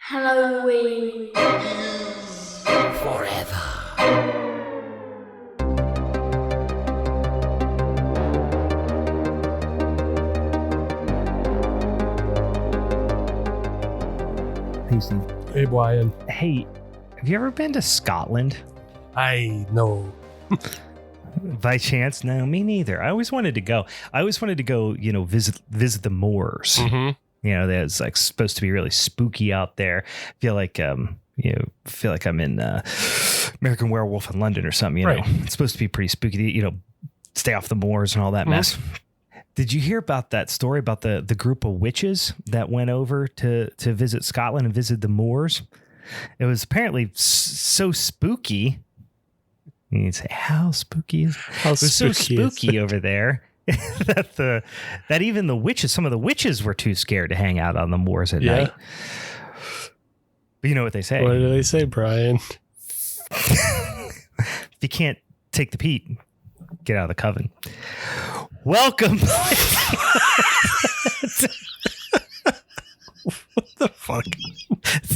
Halloween forever. Hey, Steve. Hey, Brian. Hey, have you ever been to Scotland? I know. By chance? No, me neither. I always wanted to go. Visit the moors. Mm-hmm. You know, that's like supposed to be really spooky out there. Feel like I'm in American Werewolf in London or something. You know, it's supposed to be pretty spooky. You know, stay off the moors and all that mess. Did you hear about that story about the group of witches that went over to visit Scotland and visit the moors? It was apparently so spooky. You say, how spooky is it? It was so spooky over there that even some of the witches were too scared to hang out on the moors at night. But you know what they say. What do they say, Brian? If you can't take the peat, get out of the coven. Welcome. What the fuck?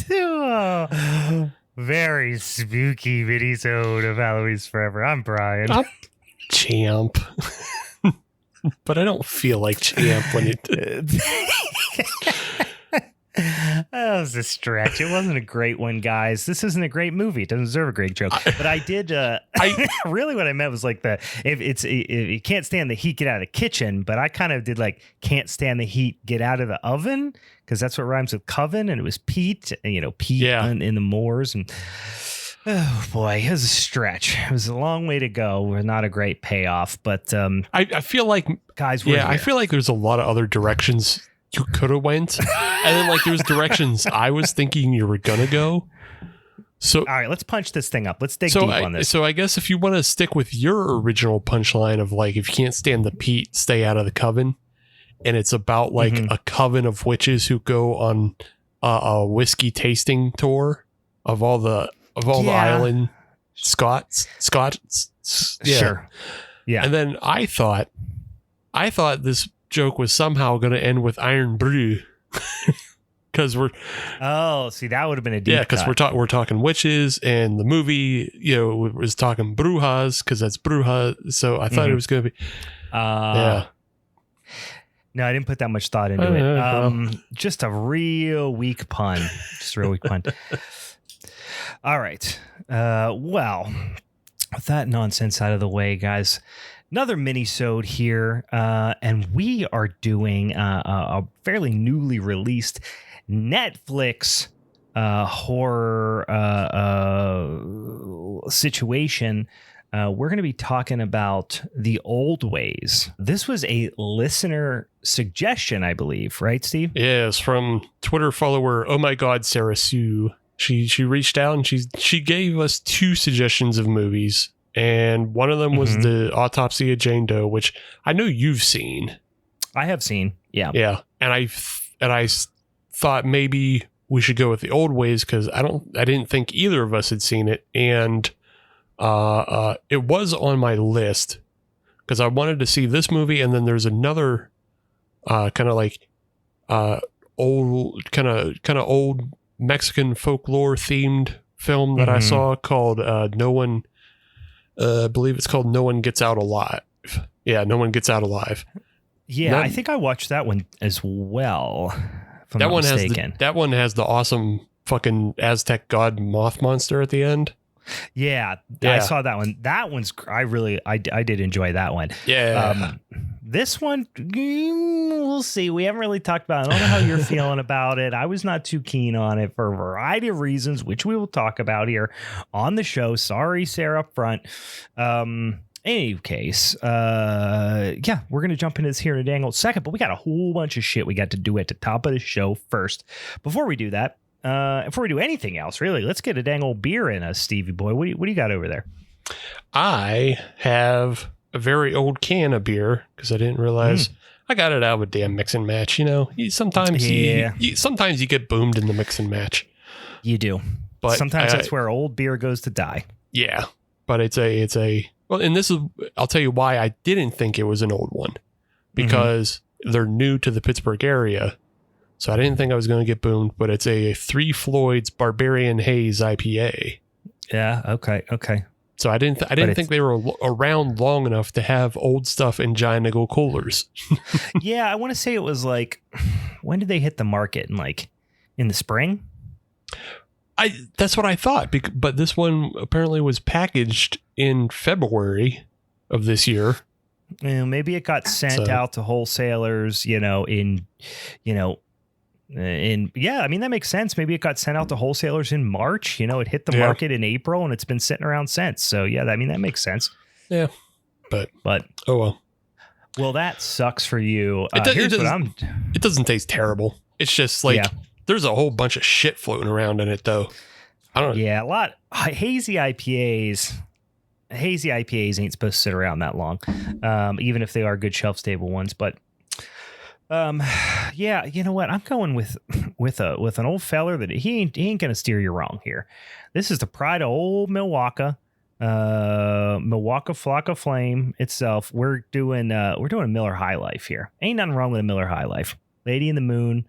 To very spooky Minisode of Halloween's Forever. I'm Brian. I'm Champ. But I don't feel like Champ when you That was a stretch. It wasn't a great one, guys. This isn't a great movie. It doesn't deserve a great joke. But I did. Really, what I meant was like if you can't stand the heat, get out of the kitchen. But I kind of did like can't stand the heat, get out of the oven, because that's what rhymes with coven, and it was peat. Peat in the moors, and oh boy, it was a stretch. It was a long way to go. Not a great payoff, but I feel like, guys, I feel like there's a lot of other directions you could have went, and then like there's directions I was thinking you were gonna go. So all right, let's punch this thing up. Let's dig deep on this. So I guess if you want to stick with your original punchline of like, if you can't stand the peat, stay out of the coven, and it's about like a coven of witches who go on a whiskey tasting tour of all the island Scots. Sure. Yeah. And then I thought this joke was somehow going to end with Iron Brew. Because that would have been a deep because we're talking witches, and the movie was talking brujas because that's bruja. So I thought it was going to be No, I didn't put that much thought into it. Just a real weak pun. All right. Well, with that nonsense out of the way, guys, another mini-sode here, and we are doing a fairly newly released Netflix horror situation. We're going to be talking about The Old Ways. This was a listener suggestion, I believe, right, Steve? Yes, from Twitter follower, oh my God, Sarah Sue. She reached out and she gave us two suggestions of movies. And one of them was the Autopsy of Jane Doe, which I know you've seen. I have seen, yeah. Yeah, and I thought maybe we should go with The Old Ways because I didn't think either of us had seen it, and it was on my list because I wanted to see this movie, and then there's another kind of old Mexican folklore themed film that I saw called No One. I believe it's called No One Gets Out Alive. Yeah, No One Gets Out Alive. Yeah, I think I watched that one as well. If I'm not mistaken. That one has the awesome fucking Aztec god moth monster at the end. Yeah, I saw that one. That one's I did enjoy that one. Yeah. This one, we'll see. We haven't really talked about it. I don't know how you're feeling about it. I was not too keen on it for a variety of reasons, which we will talk about here on the show. Sorry, Sarah, up front. Any case, we're going to jump into this here in a dang old second, but we got a whole bunch of shit we got to do at the top of the show first. Before we do that, before we do anything else, really, let's get a dang old beer in us, Stevie boy. What do you got over there? I have a very old can of beer because I didn't realize I got it out of a damn mix and match. Sometimes you get boomed in the mix and match. You do, but sometimes that's where old beer goes to die. Yeah, but it's a well, and I'll tell you why I didn't think it was an old one, because they're new to the Pittsburgh area. So I didn't think I was going to get boomed, but it's a Three Floyds Barbarian Haze IPA. Yeah. Okay. So I didn't think they were around long enough to have old stuff in giant nickel coolers. Yeah, I want to say it was like, when did they hit the market? In the spring? That's what I thought, but this one apparently was packaged in February of this year. Maybe it got sent out to wholesalers, that makes sense. Maybe it got sent out to wholesalers in March. It hit the market in April, and it's been sitting around since. So yeah, that makes sense. Yeah, but oh well. Well, that sucks for you. It doesn't taste terrible. It's just like there's a whole bunch of shit floating around in it, though. I don't know. Yeah, a lot hazy IPAs. Hazy IPAs ain't supposed to sit around that long, even if they are good shelf stable ones. But you know what? I'm going with an old feller that he ain't gonna steer you wrong here. This is the pride of old Milwaukee, Milwaukee Flock of Flame itself. We're doing a Miller High Life here. Ain't nothing wrong with a Miller High Life. Lady in the Moon.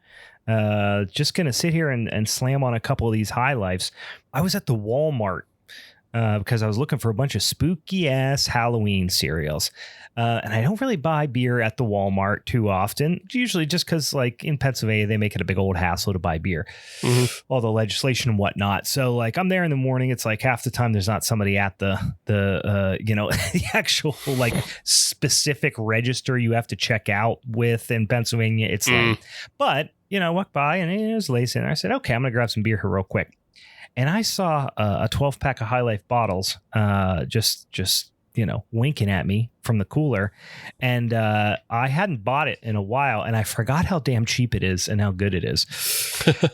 Just gonna sit here and slam on a couple of these High Lifes. I was at the Walmart. Because I was looking for a bunch of spooky ass Halloween cereals. And I don't really buy beer at the Walmart too often, usually just because in Pennsylvania, they make it a big old hassle to buy beer, all the legislation and whatnot. So I'm there in the morning. It's half the time there's not somebody at the the actual specific register you have to check out with in Pennsylvania. It's but I walked by and it was Lacey and I said, okay, I'm going to grab some beer here real quick. And I saw a 12-pack of High Life bottles just winking at me from the cooler. And I hadn't bought it in a while, and I forgot how damn cheap it is and how good it is.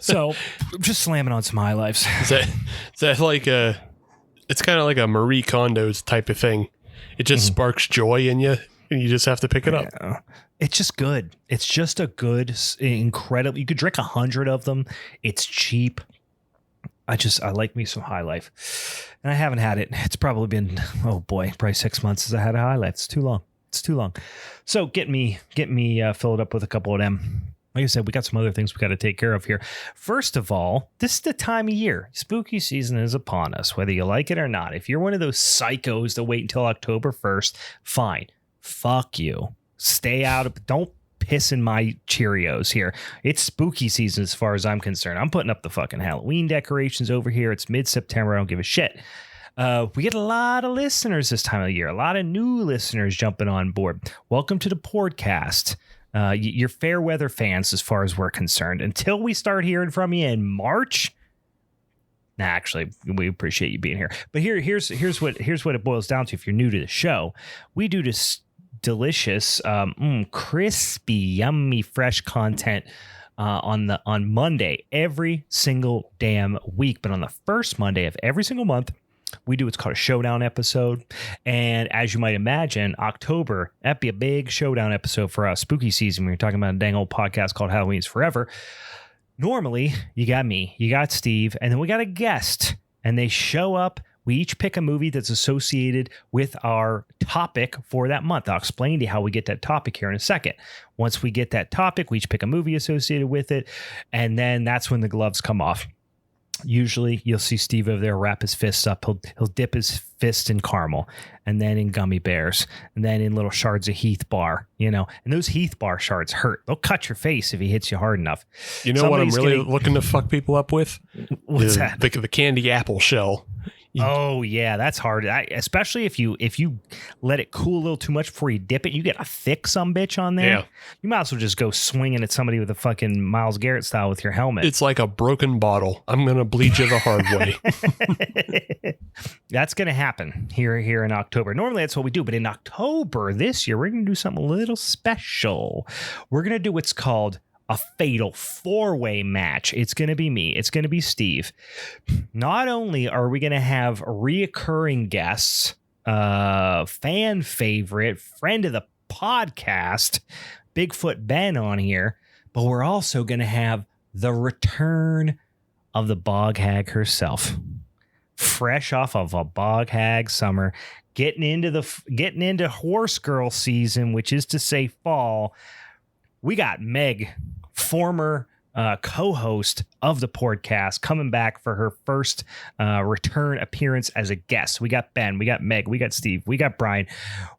So I'm just slamming on some High Lifes. Is that like it's kind of like a Marie Kondo's type of thing. It just sparks joy in you, and you just have to pick it up. It's just good. It's just a good, incredible. You could drink 100 of them. It's cheap. I like me some High Life, and I haven't had it. It's probably been, probably 6 months since I had a High Life. It's too long. So get me filled up with a couple of them. Like I said, we got some other things we got to take care of here. First of all, this is the time of year. Spooky season is upon us, whether you like it or not. If you're one of those psychos that wait until October 1st, fine. Fuck you. Stay out of, don't piss in my Cheerios here. It's spooky season as far as I'm concerned. I'm putting up the fucking Halloween decorations over here. It's mid-September. I don't give a shit. We get a lot of listeners this time of the year. A lot of new listeners jumping on board. Welcome to the podcast. You're fair weather fans as far as we're concerned. Until we start hearing from you in March. Nah, actually, we appreciate you being here. But here's what it boils down to. If you're new to the show, we do this delicious, crispy, yummy, fresh content on Monday every single damn week. But on the first Monday of every single month, we do what's called a showdown episode. And as you might imagine, October, that'd be a big showdown episode for us. Spooky season. We were talking about a dang old podcast called Halloween's Forever. Normally, you got me, you got Steve, and then we got a guest, and they show up. We each pick a movie that's associated with our topic for that month. I'll explain to you how we get that topic here in a second. Once we get that topic, we each pick a movie associated with it, and then that's when the gloves come off. Usually, you'll see Steve over there wrap his fists up. He'll dip his fist in caramel, and then in gummy bears, and then in little shards of Heath bar. And those Heath bar shards hurt. They'll cut your face if he hits you hard enough. You know what I'm really looking to fuck people up with? What's that? The candy apple shell. Oh yeah, that's hard. Especially if you let it cool a little too much before you dip it, you get a thick sumbitch on there. Yeah. You might as well just go swinging at somebody with a fucking Myles Garrett style with your helmet. It's like a broken bottle. I'm gonna bleed you the hard way. That's gonna happen here in October. Normally that's what we do, but in October this year we're gonna do something a little special. We're gonna do what's called a fatal 4-way match. It's going to be me. It's going to be Steve. Not only are we going to have reoccurring guests, fan favorite, friend of the podcast, Bigfoot Ben on here, but we're also going to have the return of the bog hag herself. Fresh off of a bog hag summer, getting into horse girl season, which is to say fall. We got Meg, former co-host of the podcast, coming back for her first return appearance as a guest. We got Ben, we got Meg, we got Steve, we got Brian.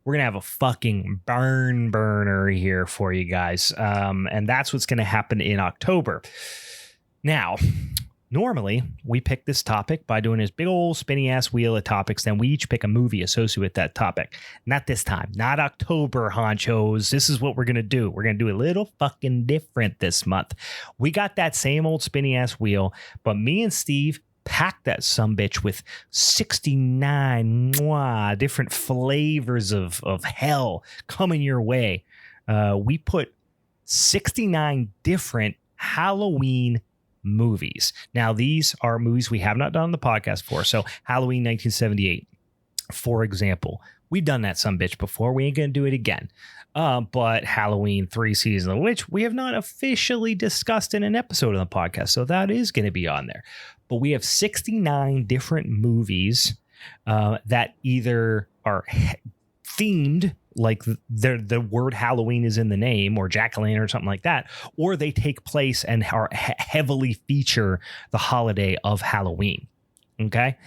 We're going to have a fucking burner here for you guys. And that's what's going to happen in October. Now, normally, we pick this topic by doing this big old spinny ass wheel of topics. Then we each pick a movie associated with that topic. Not this time. Not October, honchos. This is what we're going to do. We're going to do a little fucking different this month. We got that same old spinny ass wheel, but me and Steve packed that sumbitch with 69 different flavors of hell coming your way. We put 69 different Halloween movies. Now, these are movies we have not done on the podcast for. So Halloween 1978, for example, we've done that sumbitch before. We ain't going to do it again. But Halloween 3 Seasons of the Witch, we have not officially discussed in an episode of the podcast. So that is going to be on there. But we have 69 different movies that either are themed, like the word Halloween is in the name, or jack-o'-lantern or something like that, or they take place and are heavily feature the holiday of Halloween. Okay,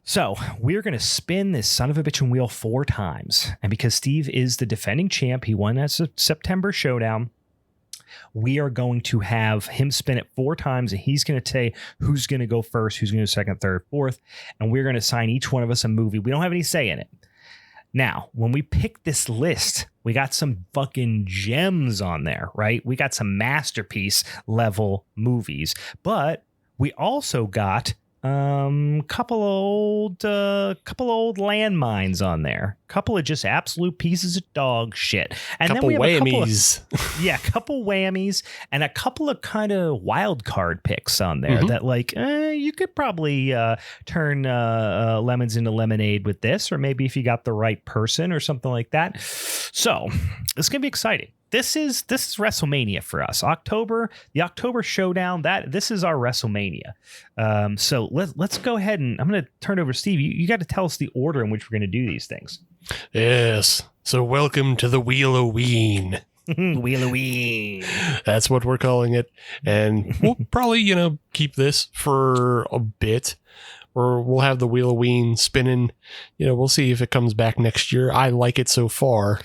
so we're going to spin this son of a bitchin' wheel 4 times. And because Steve is the defending champ, he won that September Showdown, we are going to have him spin it 4 times, and he's going to say who's going to go first, who's going to go second, third, fourth, and we're going to assign each one of us a movie. We don't have any say in it. Now, when we pick this list, we got some fucking gems on there, right? We got some masterpiece level movies, but we also got couple old landmines on there, couple of just absolute pieces of dog shit, and couple then we have whammies. a couple whammies and a couple of kind of wild card picks on there that like you could probably turn lemons into lemonade with this, or maybe if you got the right person or something like that. So it's gonna be exciting. This is WrestleMania for us. The October Showdown. This is our WrestleMania. So let's go ahead, and I'm going to turn it over to Steve. You got to tell us the order in which we're going to do these things. Yes. So welcome to the Wheel O Ween. Wheel O Ween. That's what we're calling it, and we'll probably keep this for a bit. Or we'll have the Wheel O Ween spinning. We'll see if it comes back next year. I like it so far,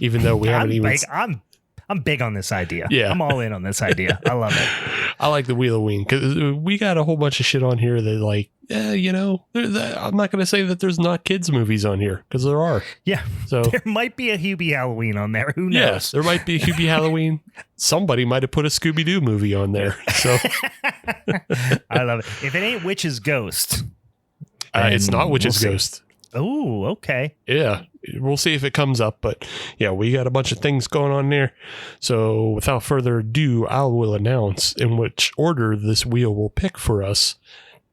even though we haven't even. I'm big on this idea. Yeah. I'm all in on this idea. I love it. I like the Wheel O Ween because we got a whole bunch of shit on here that, like, I'm not going to say that there's not kids movies on here, because there are. Yeah. So there might be a Hubie Halloween on there. Who knows? Yes, there might be a Hubie Halloween. Somebody might have put a Scooby-Doo movie on there. So I love it. If it ain't Witch's Ghost. It's not Witch's Ghost. Oh, okay. Yeah, we'll see if it comes up, but yeah, we got a bunch of things going on there. So without further ado, I will announce in which order this wheel will pick for us.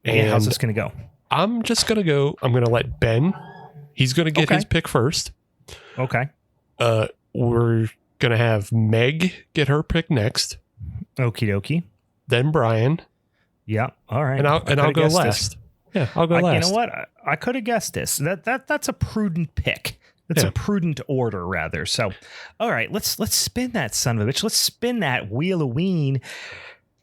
And how's this going to go? I'm just going to go. I'm going to let Ben. He's going to get his pick first. Okay. We're going to have Meg get her pick next. Okie dokie. Then Brian. Yeah. All right. And I'll go last. This. Yeah, I'll go last. You know what? I could have guessed this. That's a prudent pick. That's a prudent order, rather. So, all right, let's spin that son of a bitch. Let's spin that Wheel O Ween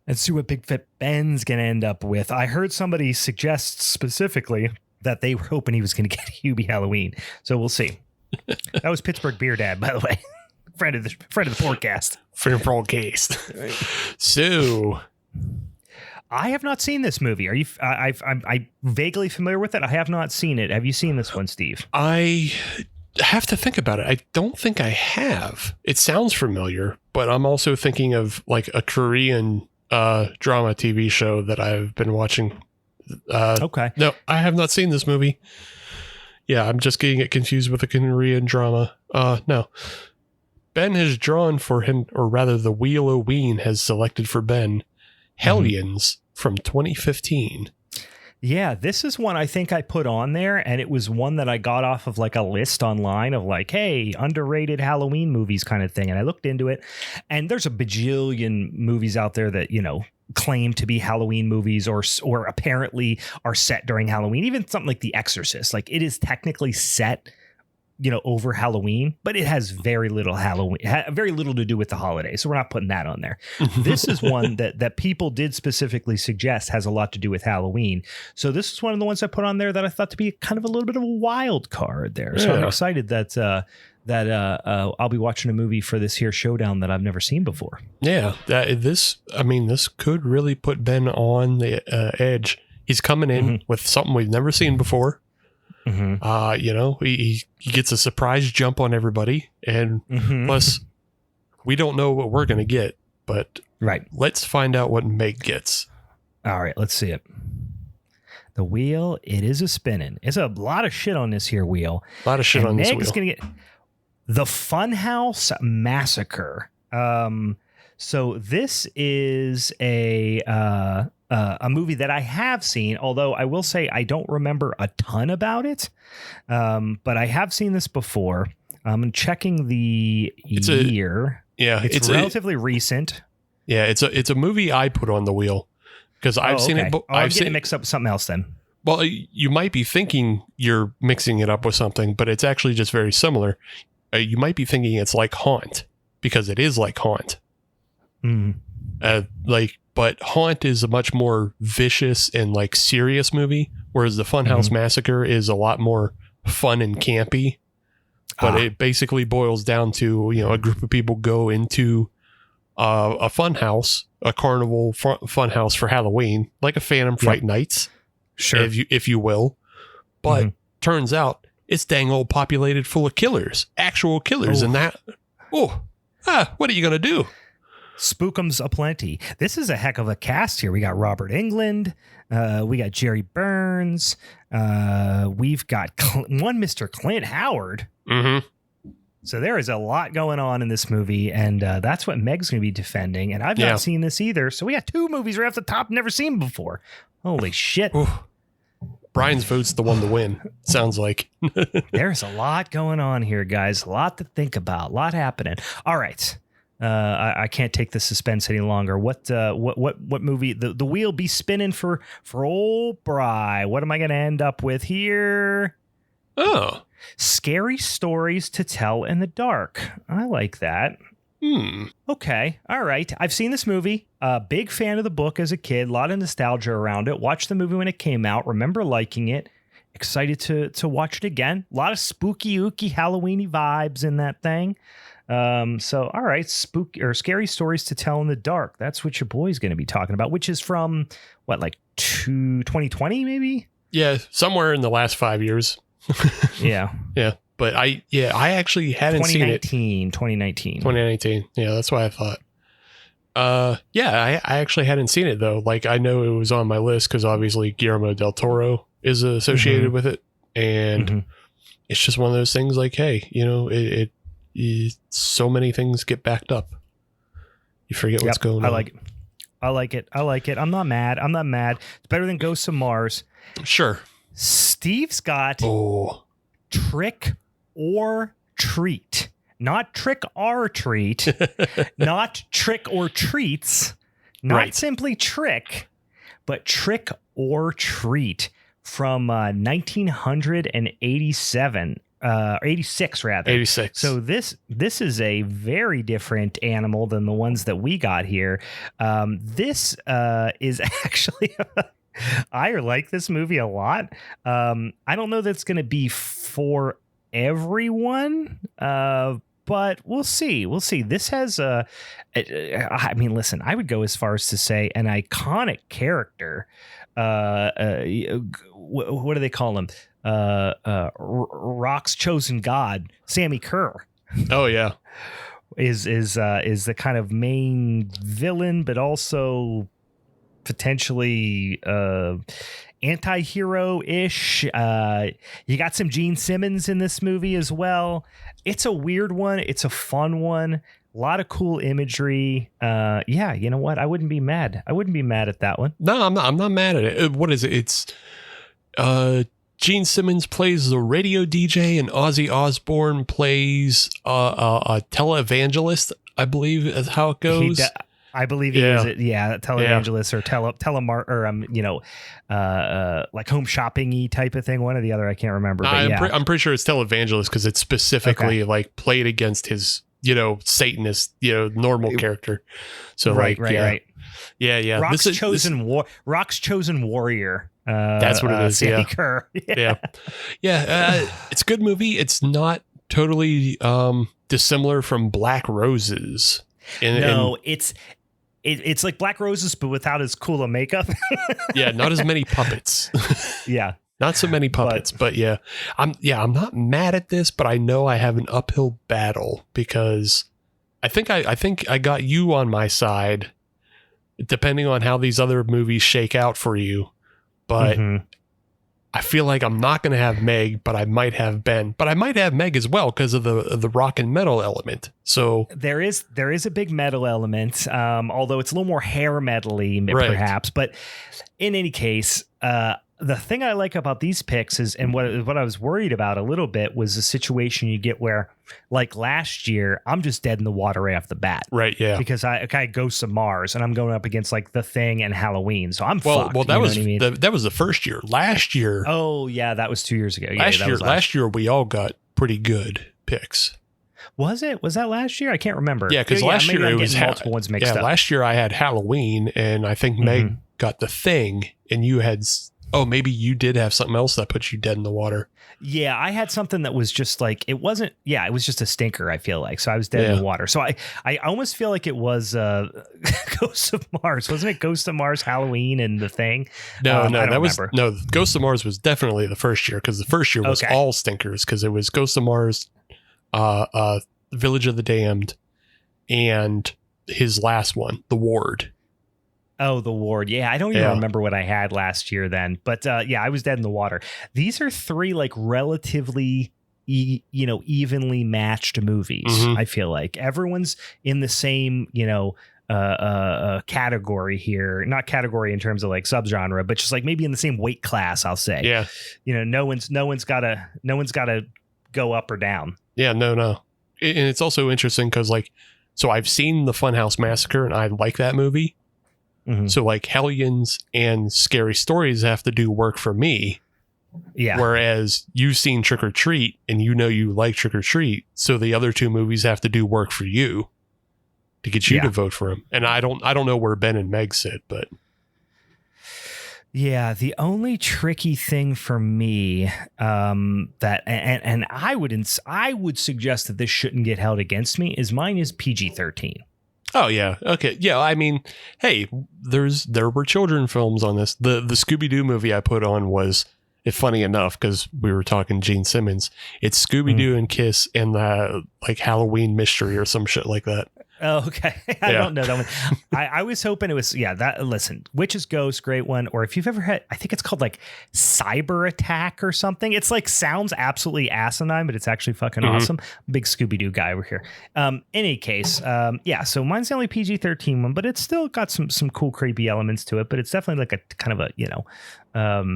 and see what Big Fit Ben's gonna end up with. I heard somebody suggest specifically that they were hoping he was gonna get Hubie Halloween. So we'll see. That was Pittsburgh Beer Dad, by the way, friend of the podcast. Friend of the podcast. So. I have not seen this movie. Are you? I'm vaguely familiar with it. I have not seen it. Have you seen this one, Steve? I have to think about it. I don't think I have. It sounds familiar, but I'm also thinking of like a Korean drama TV show that I've been watching. Okay. No, I have not seen this movie. Yeah, I'm just getting it confused with a Korean drama. No. Ben has drawn for him, or rather the Wheel O Ween has selected for Ben, Hellions from 2015. Yeah, this is one I think I put on there, and it was one that I got off of like a list online of like, hey, underrated Halloween movies kind of thing. And I looked into it, and there's a bajillion movies out there that, claim to be Halloween movies or apparently are set during Halloween. Even something like The Exorcist, like it is technically set over Halloween, but it has very little very little to do with the holiday. So we're not putting that on there. This is one that people did specifically suggest has a lot to do with Halloween. So this is one of the ones I put on there that I thought to be kind of a little bit of a wild card there. So I'm excited that I'll be watching a movie for this here showdown that I've never seen before. Yeah, this could really put Ben on the edge. He's coming in with something we've never seen before. He gets a surprise jump on everybody, and plus we don't know what we're going to get, but let's find out what Meg gets. All right, let's see it. The wheel, it is a spinning. It's a lot of shit on this here wheel. A lot of shit on this wheel. Meg's going to get the Funhouse Massacre. So this is a movie that I have seen, although I will say I don't remember a ton about it. But I have seen this before. I'm checking the year. It's relatively recent. Yeah, it's a movie I put on the wheel because I've seen it. I'm getting mixed up with something else then. Well, you might be thinking you're mixing it up with something, but it's actually just very similar. You might be thinking it's like Haunt because it is like Haunt. But Haunt is a much more vicious and like serious movie, whereas the Funhouse Massacre is a lot more fun and campy. But it basically boils down to, a group of people go into a fun house, a carnival fun house for Halloween, like a Phantom Fright Nights, sure, if you will. But turns out it's dang old populated full of killers, actual killers, and that. What are you gonna do? Spookums aplenty. This is a heck of a cast here. We got Robert Englund. We got Jerry Burns. We've got one Mr. Clint Howard. So there is a lot going on in this movie, and that's what Meg's going to be defending. And I've not seen this either. So we got two movies right off the top, never seen before. Holy shit. Brian's vote's the one to win. Sounds like. There's a lot going on here, guys. A lot to think about. A lot happening. All right. I can't take the suspense any longer. What movie? The wheel be spinning for old Bry. What am I going to end up with here? Scary Stories to Tell in the Dark. I like that. Okay. All right. I've seen this movie. Big fan of the book as a kid. A lot of nostalgia around it. Watched the movie when it came out. Remember liking it. Excited to watch it again. A lot of spooky, ooky, Halloweeny vibes in that thing. So, all right, Scary Stories to Tell in the Dark. That's what your boy's going to be talking about, which is from, 2020 maybe? Yeah, somewhere in the last 5 years. Yeah. Yeah, but I actually hadn't seen it. 2019. Yeah, that's what I thought. I actually hadn't seen it, though. Like, I know it was on my list because obviously Guillermo del Toro is associated with it. And it's just one of those things like, hey, so many things get backed up. You forget what's going on. I like it. I'm not mad. It's better than Ghosts of Mars. Sure. Steve's got Trick or Treat. Not Trick or Treat. Not Trick or Treats. Not simply Trick, but Trick or Treat from 1987. 86 rather. 86. So this is a very different animal than the ones that we got here. This is actually I like this movie a lot. I don't know that it's going to be for everyone, but we'll see. This has listen, I would go as far as to say an iconic character. What do they call him? Rock's chosen god, Sammy Kerr. Oh yeah, is the kind of main villain, but also potentially anti-hero-ish. You got some Gene Simmons in this movie as well. It's a weird one. It's a fun one. A lot of cool imagery. Yeah, you know what? I wouldn't be mad. I wouldn't be mad at that one. No, I'm not mad at it. What is it? It's Gene Simmons plays the radio DJ, and Ozzy Osbourne plays a televangelist, I believe is how it goes. I believe he is. Televangelist or telemar or like home shopping-y type of thing. One or the other, I can't remember. But I'm pretty sure it's televangelist because it's specifically like played against his Satanist normal character. So right. Yeah. Rock's chosen warrior. That's what it is. Sandy Kerr. It's a good movie. It's not totally dissimilar from Black Roses. It's like Black Roses, but without as cool a makeup. Not as many puppets. Not so many puppets, but I'm not mad at this, but I know I have an uphill battle because I think I got you on my side, depending on how these other movies shake out for you. But I feel like I'm not going to have Meg, but I might have Ben. But I might have Meg as well because of the rock and metal element. So there is a big metal element, although it's a little more hair metal-y, perhaps. But in any case, the thing I like about these picks is, and what I was worried about a little bit was the situation you get where, like last year, I'm just dead in the water right off the bat. Right, yeah. Because I Ghosts of Mars, and I'm going up against like The Thing and Halloween, so I'm fucked. Well, that was the first year. Last year. Oh yeah, that was 2 years ago. Last year we all got pretty good picks. Was it? Was that last year? I can't remember. Yeah, because last year it was multiple ones mixed up. Last year I had Halloween, and I think Meg got The Thing, and you had. Oh, maybe you did have something else that put you dead in the water. Yeah, I had something that was just like, it wasn't, it was just a stinker, I feel like. So I was dead in the water. So I almost feel like it was Ghosts of Mars. Wasn't it Ghosts of Mars, Halloween, and The Thing? No, Ghosts of Mars was definitely the first year, because the first year was all stinkers, because it was Ghosts of Mars, Village of the Damned, and his last one, The Ward. Oh, The Ward. Yeah, I don't even remember what I had last year then. But I was dead in the water. These are three like relatively, evenly matched movies. I feel like everyone's in the same, category here. Not category in terms of like subgenre, but just like maybe in the same weight class, I'll say. Yeah. No one's gotta go up or down. Yeah, no. And it's also interesting because so I've seen the Funhouse Massacre and I like that movie. So like Hellions and Scary Stories have to do work for me. Yeah. Whereas you've seen Trick or Treat and you like Trick or Treat. So the other two movies have to do work for you to get you to vote for them. And I don't know where Ben and Meg sit, but. Yeah, the only tricky thing for me that and I would suggest that this shouldn't get held against me is mine is PG-13. Oh yeah. Okay. Yeah. I mean, hey, there were children films on this. The Scooby-Doo movie I put on was, if funny enough, because we were talking Gene Simmons, it's Scooby-Doo and Kiss and the like Halloween Mystery or some shit like that. Oh, okay. I don't know that one. I was hoping it was, listen, Witch's Ghost, great one. Or if you've ever had, I think it's called like Cyber Attack or something. It's like, sounds absolutely asinine, but it's actually fucking awesome. Big Scooby-Doo guy over here. In any case, so mine's the only PG-13 one, but it's still got some cool, creepy elements to it. But it's definitely like a kind of a, a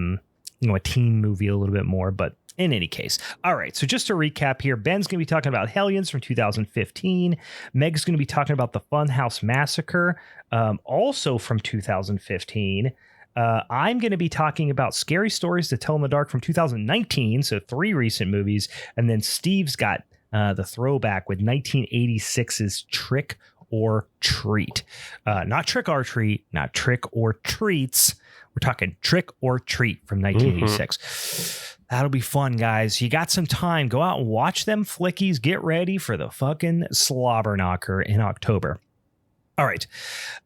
teen movie a little bit more, but in any case. All right. So just to recap here, Ben's going to be talking about Hellions from 2015. Meg's going to be talking about the Funhouse Massacre, also from 2015. I'm going to be talking about Scary Stories to Tell in the Dark from 2019. So 3 recent movies. And then Steve's got the throwback with 1986's Trick or Treat. Not Trick or Treat, not Trick or Treats. We're talking Trick or Treat from 1986. That'll be fun, guys. You got some time. Go out and watch them flickies. Get ready for the fucking slobber knocker in October. All right.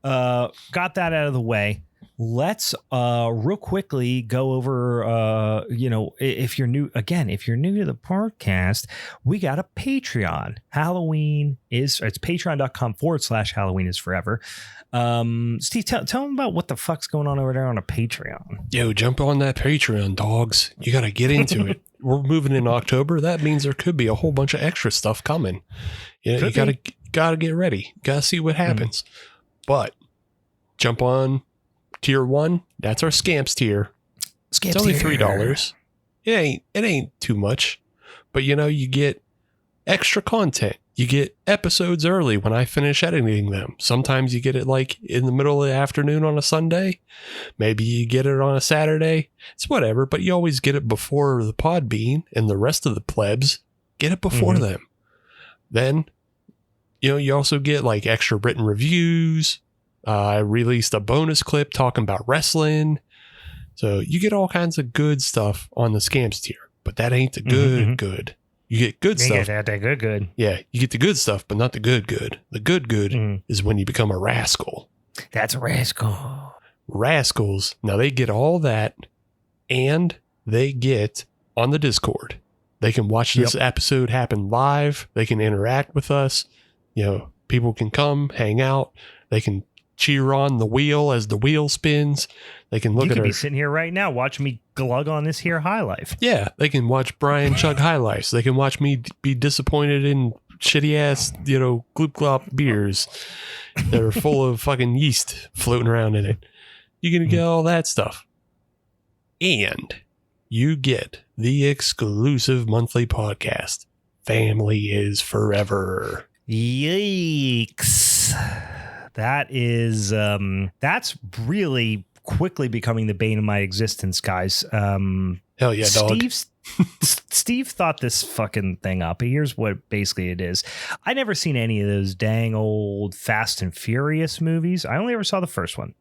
Got that out of the way. Let's real quickly go over, if you're new to the podcast, we got a Patreon. It's patreon.com/Halloween is forever. Steve, tell them about what the fuck's going on over there on a Patreon. Yo, jump on that Patreon, dogs. You got to get into it. We're moving in October. That means there could be a whole bunch of extra stuff coming. You gotta get ready. Gotta see what happens. But jump on Tier 1. That's our Scamps tier. It's only $3. It ain't too much. But you get extra content. You get episodes early when I finish editing them. Sometimes you get it like in the middle of the afternoon on a Sunday. Maybe you get it on a Saturday. It's whatever, but you always get it before the Podbean and the rest of the plebs get it before them. Then, you also get like extra written reviews. I released a bonus clip talking about wrestling. So you get all kinds of good stuff on the Scams tier, but that ain't the good. You get good stuff. Yeah, that good. Yeah, you get the good stuff, but not the good. The good is when you become a rascal. That's a rascal. Rascals, now they get all that, and they get on the Discord. They can watch this episode happen live. They can interact with us. People can come, hang out. They can cheer on the wheel as the wheel spins. They can look you at could be sitting here right now watching me glug on this here high life. Yeah, they can watch Brian chug high lifes. They can watch me be disappointed in shitty ass, gloop glop beers that are full of fucking yeast floating around in it. You can get all that stuff. And you get the exclusive monthly podcast, Family is Forever. Yikes. That is, that's really quickly becoming the bane of my existence, guys. Hell yeah, dog. Steve thought this fucking thing up. Here's what basically it is. I never seen any of those dang old Fast and Furious movies. I only ever saw the first one.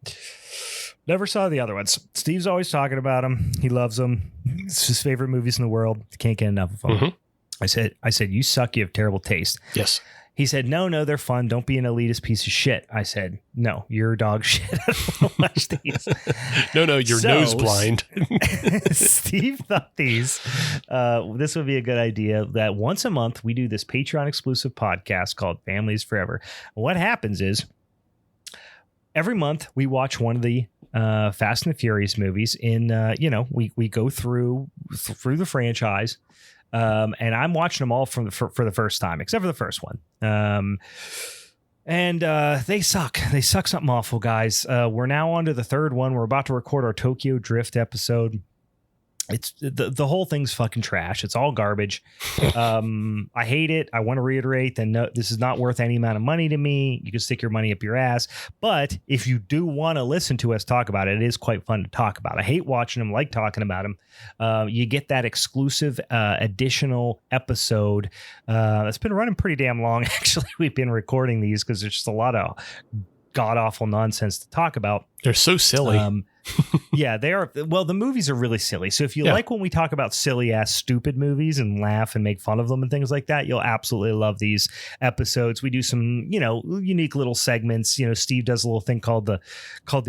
Never saw the other ones. Steve's always talking about them. He loves them. It's his favorite movies in the world. Can't get enough of them. I said, you suck. You have terrible taste. Yes. He said, no, they're fun. Don't be an elitist piece of shit. I said, no, you're dog shit. I don't want to watch these. No, you're nose blind. Steve thought this would be a good idea, that once a month we do this Patreon exclusive podcast called Families Forever. What happens is every month we watch one of the Fast and the Furious movies we go through the franchise. And I'm watching them all for the first time, except for the first one. And they suck. They suck something awful, guys. We're now on to the third one. We're about to record our Tokyo Drift episode. It's the whole thing's fucking trash. It's all garbage. I hate it. I want to reiterate that no, this is not worth any amount of money to me. You can stick your money up your ass. But if you do want to listen to us talk about it, it is quite fun to talk about. I hate watching them, like talking about them. You get that exclusive additional episode. It's been running pretty damn long. Actually, we've been recording these because there's just a lot of god awful nonsense to talk about. They're so silly. Yeah, they are. Well, the movies are really silly. So if you like when we talk about silly ass stupid movies and laugh and make fun of them and things like that, you'll absolutely love these episodes. We do some, unique little segments. Steve does a little thing called the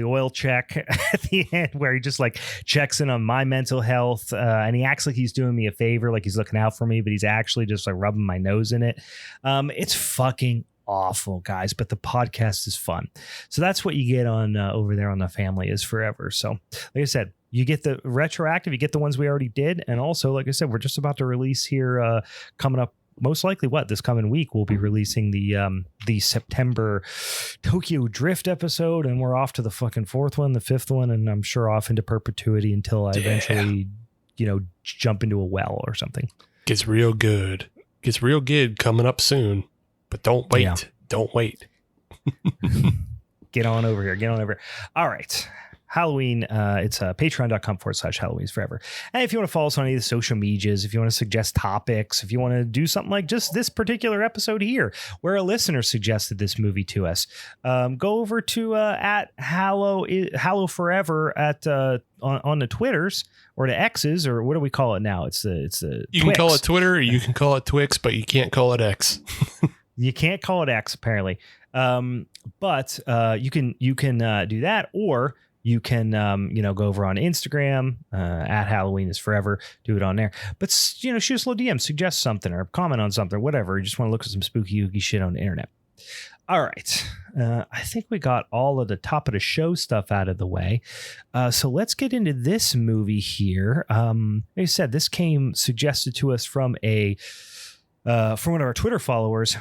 oil check at the end, where he just like checks in on my mental health, and he acts like he's doing me a favor, like he's looking out for me, but he's actually just like rubbing my nose in it. It's fucking awful, guys, but the podcast is fun. So that's what you get on over there on The Family is Forever. So like I said, you get the retroactive, you get the ones we already did, and also like I said, we're just about to release here coming up most likely this coming week we'll be releasing the September Tokyo Drift episode, and we're off to the fucking fourth one, the fifth one, and I'm sure off into perpetuity until I eventually jump into a well or something. Gets real good coming up soon. But don't wait. Yeah. Don't wait. Get on over here. All right. Halloween. It's patreon.com/Halloween's Forever. And if you want to follow us on any of the social medias, if you want to suggest topics, if you want to do something like just this particular episode here, where a listener suggested this movie to us, go over to at Hallow Forever at on the Twitters or the X's, or what do we call it now? It's the you can call it Twitter, or you can call it Twix, but you can't call it X. You can't call it X, apparently. But you can do that, or you can go over on Instagram at Halloween is Forever. Do it on there. But shoot us a little DM, suggest something, or comment on something, whatever. You just want to look at some spooky ooky shit on the internet. All right. I think we got all of the top of the show stuff out of the way. So let's get into this movie here. Like I said, this came suggested to us from one of our Twitter followers.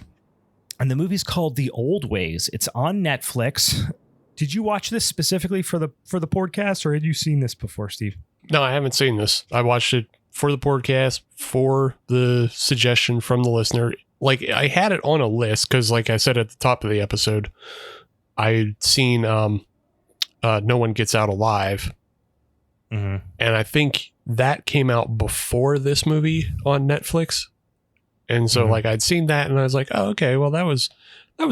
And the movie's called The Old Ways. It's on Netflix. Did you watch this specifically for the podcast, or had you seen this before, Steve? No, I haven't seen this. I watched it for the podcast, for the suggestion from the listener. like I had it on a list because, like I said at the top of the episode, I'd seen No One Gets Out Alive, and I think that came out before this movie on Netflix, and so like I'd seen that, and I was like, oh, okay, well that was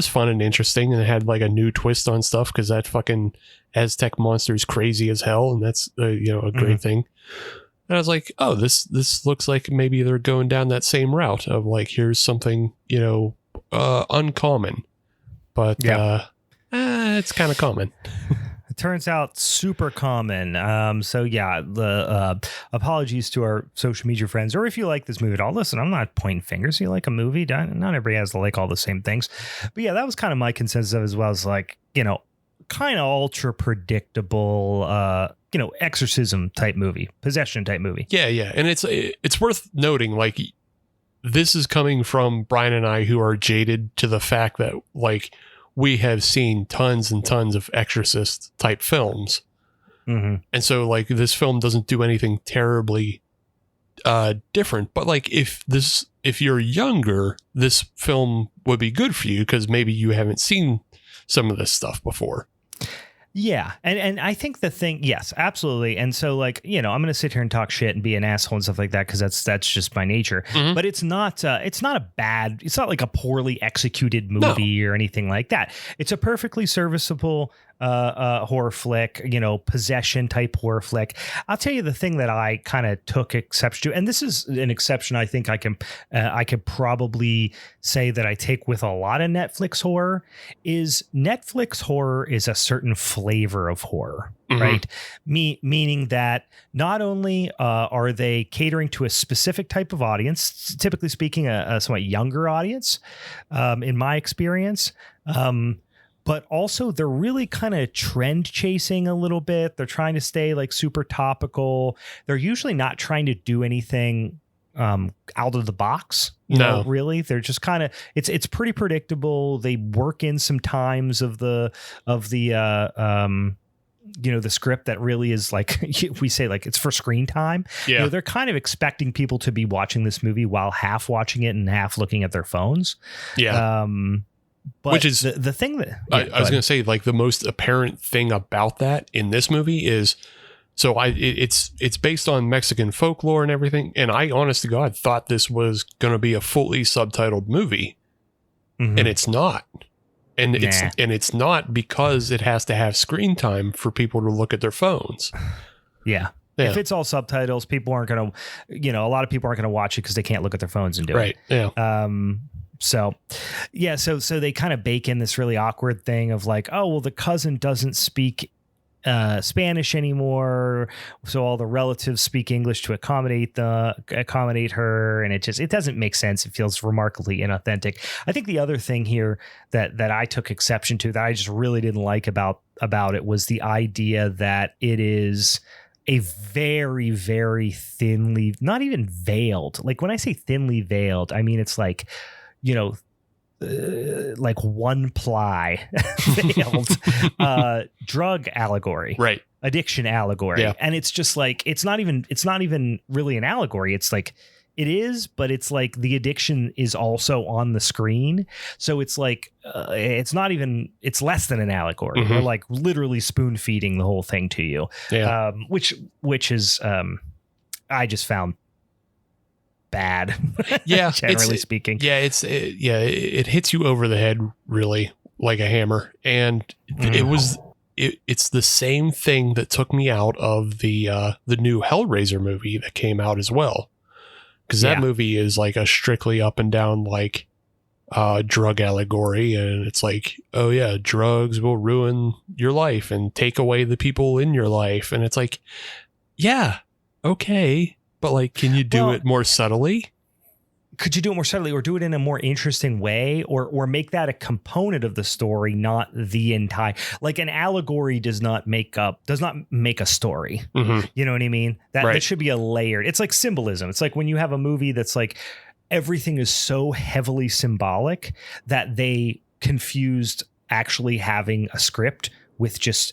fun and interesting, and it had like a new twist on stuff because that fucking Aztec monster is crazy as hell, and that's a great thing. And I was like, oh, this looks like maybe they're going down that same route of like, here's something, uncommon, but it's kind of common. It turns out super common. So yeah, the apologies to our social media friends, or if you like this movie at all, listen, I'm not pointing fingers. You like a movie, not everybody has to like all the same things. But yeah, that was kind of my consensus of as well, as like, kind of ultra predictable, exorcism type movie, possession type movie. Yeah. And it's worth noting, like, this is coming from Brian and I, who are jaded to the fact that like we have seen tons and tons of exorcist type films. And so like this film doesn't do anything terribly different, but like if you're younger, this film would be good for you because maybe you haven't seen some of this stuff before. Yeah. And I think the thing, yes, absolutely. And so like, I'm going to sit here and talk shit and be an asshole and stuff like that, because that's just my nature. But it's not it's not like a poorly executed movie or anything like that. It's a perfectly serviceable horror flick, possession type horror flick. I'll tell you the thing that I kind of took exception to, and this is an exception I think I could probably say that I take with a lot of Netflix horror, is Netflix horror is a certain flavor of horror, right? Meaning that not only are they catering to a specific type of audience, typically speaking, a somewhat younger audience, in my experience, but also they're really kind of trend chasing a little bit. They're trying to stay like super topical. They're usually not trying to do anything out of the box. Really. They're just kind of, it's pretty predictable. They work in some times of the script that really is like, we say like it's for screen time. Yeah. They're kind of expecting people to be watching this movie while half watching it and half looking at their phones. Yeah. But which is the thing that I was going to say, like the most apparent thing about that in this movie is, so it's based on Mexican folklore and everything. And I, honest to God, thought this was going to be a fully subtitled movie, and it's not. And it's not because it has to have screen time for people to look at their phones. Yeah. If it's all subtitles, people aren't going to, a lot of people aren't going to watch it because they can't look at their phones and do it. Right. Yeah. So they kind of bake in this really awkward thing of like, oh, well, the cousin doesn't speak Spanish anymore, so all the relatives speak English to accommodate her, and it doesn't make sense. It feels remarkably inauthentic. I think the other thing here that I took exception to, that I just really didn't like about it, was the idea that it is a very, very thinly, not even veiled. Like when I say thinly veiled, I mean it's like, like one ply veiled drug allegory, right? Addiction allegory. Yeah. And it's just like, it's not even really an allegory. It's like, it is, but it's like the addiction is also on the screen. So it's like, it's less than an allegory. They're like literally spoon feeding the whole thing to you. Yeah. Which is, I just found bad. Yeah. Generally speaking. Yeah. It hits you over the head really like a hammer. And it's the same thing that took me out of the new Hellraiser movie that came out as well. Cause that movie is like a strictly up and down, like, drug allegory. And it's like, oh yeah, drugs will ruin your life and take away the people in your life. And it's like, yeah, okay. But like, can you do it more subtly? Could you do it more subtly, or do it in a more interesting way, or make that a component of the story, not the entire, like an allegory does not make a story. You know what I mean? That should be a layered. It's like symbolism. It's like when you have a movie that's like everything is so heavily symbolic that they confused actually having a script with just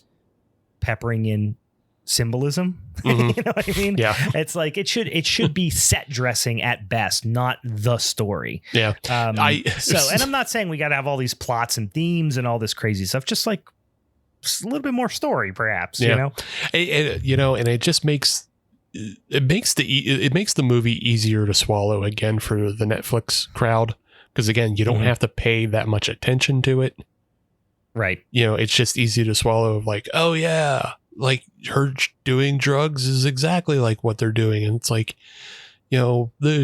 peppering in symbolism. Mhm. You know what I mean? Yeah. It's like it should be set dressing at best, not the story. Yeah. And I'm not saying we got to have all these plots and themes and all this crazy stuff. Just like a little bit more story, perhaps. Yeah. And it just makes the movie easier to swallow again for the Netflix crowd, because again, you don't have to pay that much attention to it. Right. It's just easy to swallow. Like, oh yeah, like her doing drugs is exactly like what they're doing, and it's like,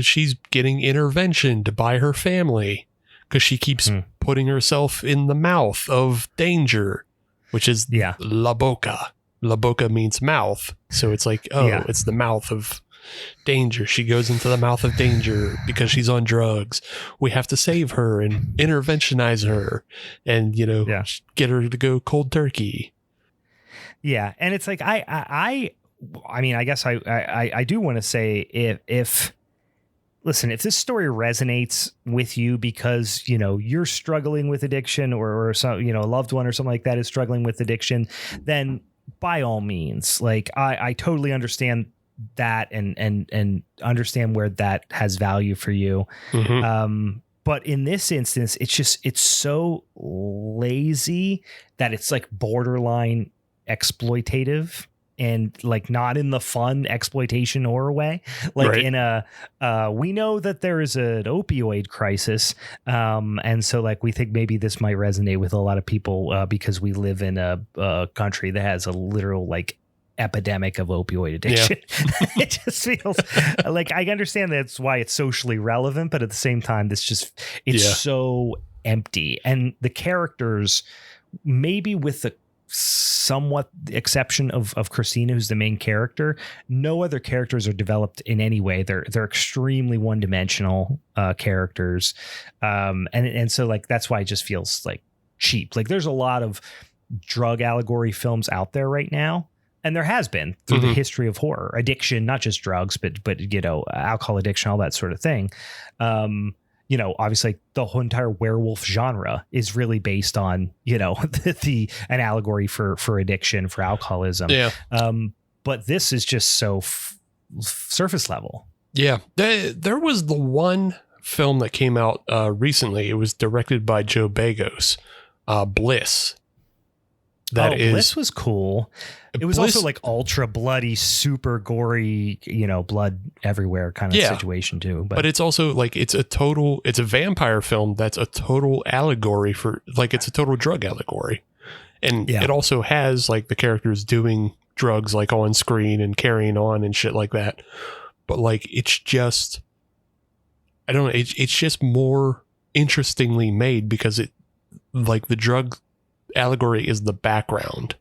she's getting intervention to buy her family because she keeps putting herself in the mouth of danger, which is la boca. La boca means mouth, so it's like, it's the mouth of danger. She goes into the mouth of danger because she's on drugs. We have to save her and interventionize her, and get her to go cold turkey. Yeah, and it's like I mean, I guess I do want to say if listen, if this story resonates with you because you're struggling with addiction, or some a loved one or something like that is struggling with addiction, then by all means, like I totally understand that and understand where that has value for you. But in this instance, it's so lazy that it's like borderline exploitative, and like not in the fun exploitation horror way. Like in we know that there is an opioid crisis. And so like, we think maybe this might resonate with a lot of people because we live in a country that has a literal like epidemic of opioid addiction. Yeah. It just feels like, I understand that's why it's socially relevant, but at the same time, it's so empty. And the characters, maybe with the somewhat exception of Christina, who's the main character, no other characters are developed in any way. They're extremely one-dimensional characters, and so like that's why it just feels like cheap. Like there's a lot of drug allegory films out there right now, and there has been through the history of horror, addiction, not just drugs, but alcohol addiction, all that sort of thing. Obviously the whole entire werewolf genre is really based on, an allegory for addiction, for alcoholism. Yeah. But this is just so surface level. Yeah. There was the one film that came out recently. It was directed by Joe Begos, Bliss. Bliss was cool. It was also like ultra bloody, super gory, blood everywhere kind of situation too. But it's also like it's a vampire film that's a total allegory for, like, it's a total drug allegory. And it also has like the characters doing drugs like on screen and carrying on and shit like that. But like, it's just, I don't know, it's just more interestingly made because it, like, the drug allegory is the background.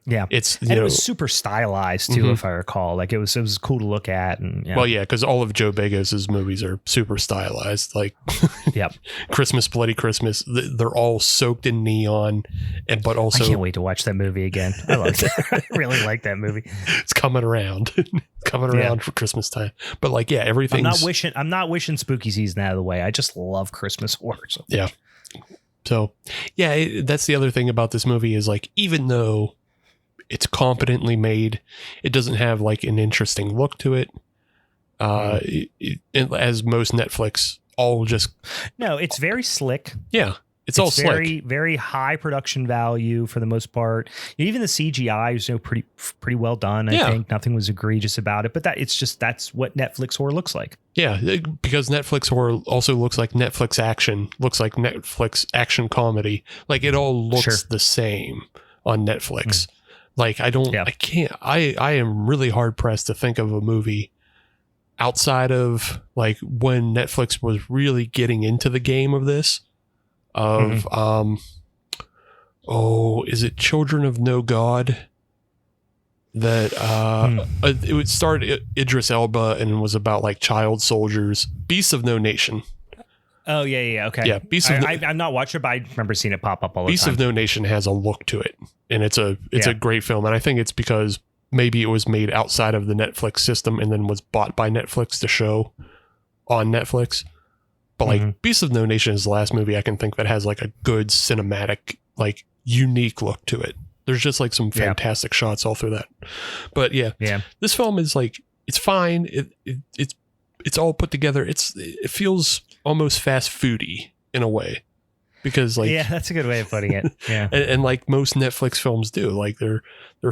Yeah, it was super stylized too, if I recall. Like it was cool to look at, and because all of Joe Begos' movies are super stylized. Like, Christmas, Bloody Christmas, they're all soaked in neon, but also I can't wait to watch that movie again. I loved it. I really like that movie. It's coming around, for Christmas time. But like, everything. I'm not wishing spooky season out of the way. I just love Christmas horror. So. Yeah. So, that's the other thing about this movie is like, even though it's competently made, it doesn't have like an interesting look to it. As most Netflix, it's very slick. Yeah. It's all slick. Very, very high production value for the most part. Even the CGI was pretty well done. I think nothing was egregious about it, but that's what Netflix horror looks like. Yeah, because Netflix horror also looks like Netflix action, looks like Netflix action comedy. Like it all looks the same on Netflix. Like I am really hard pressed to think of a movie outside of like when Netflix was really getting into the game of this. Is it Children of No God? That it would start Idris Elba and was about like child soldiers. Beasts of No Nation. Oh yeah, okay. Yeah, I'm not watching it, but I remember seeing it pop up all the time. Beasts of No Nation has a look to it, and it's a great film, and I think it's because maybe it was made outside of the Netflix system and then was bought by Netflix to show on Netflix. But like Beasts of No Nation is the last movie I can think that has like a good cinematic, like unique look to it. There's just like some fantastic shots all through that. But yeah, this film is like, it's fine. It's all put together. It feels almost fast foody in a way, because like, that's a good way of putting it. Yeah. and like most Netflix films do, like they're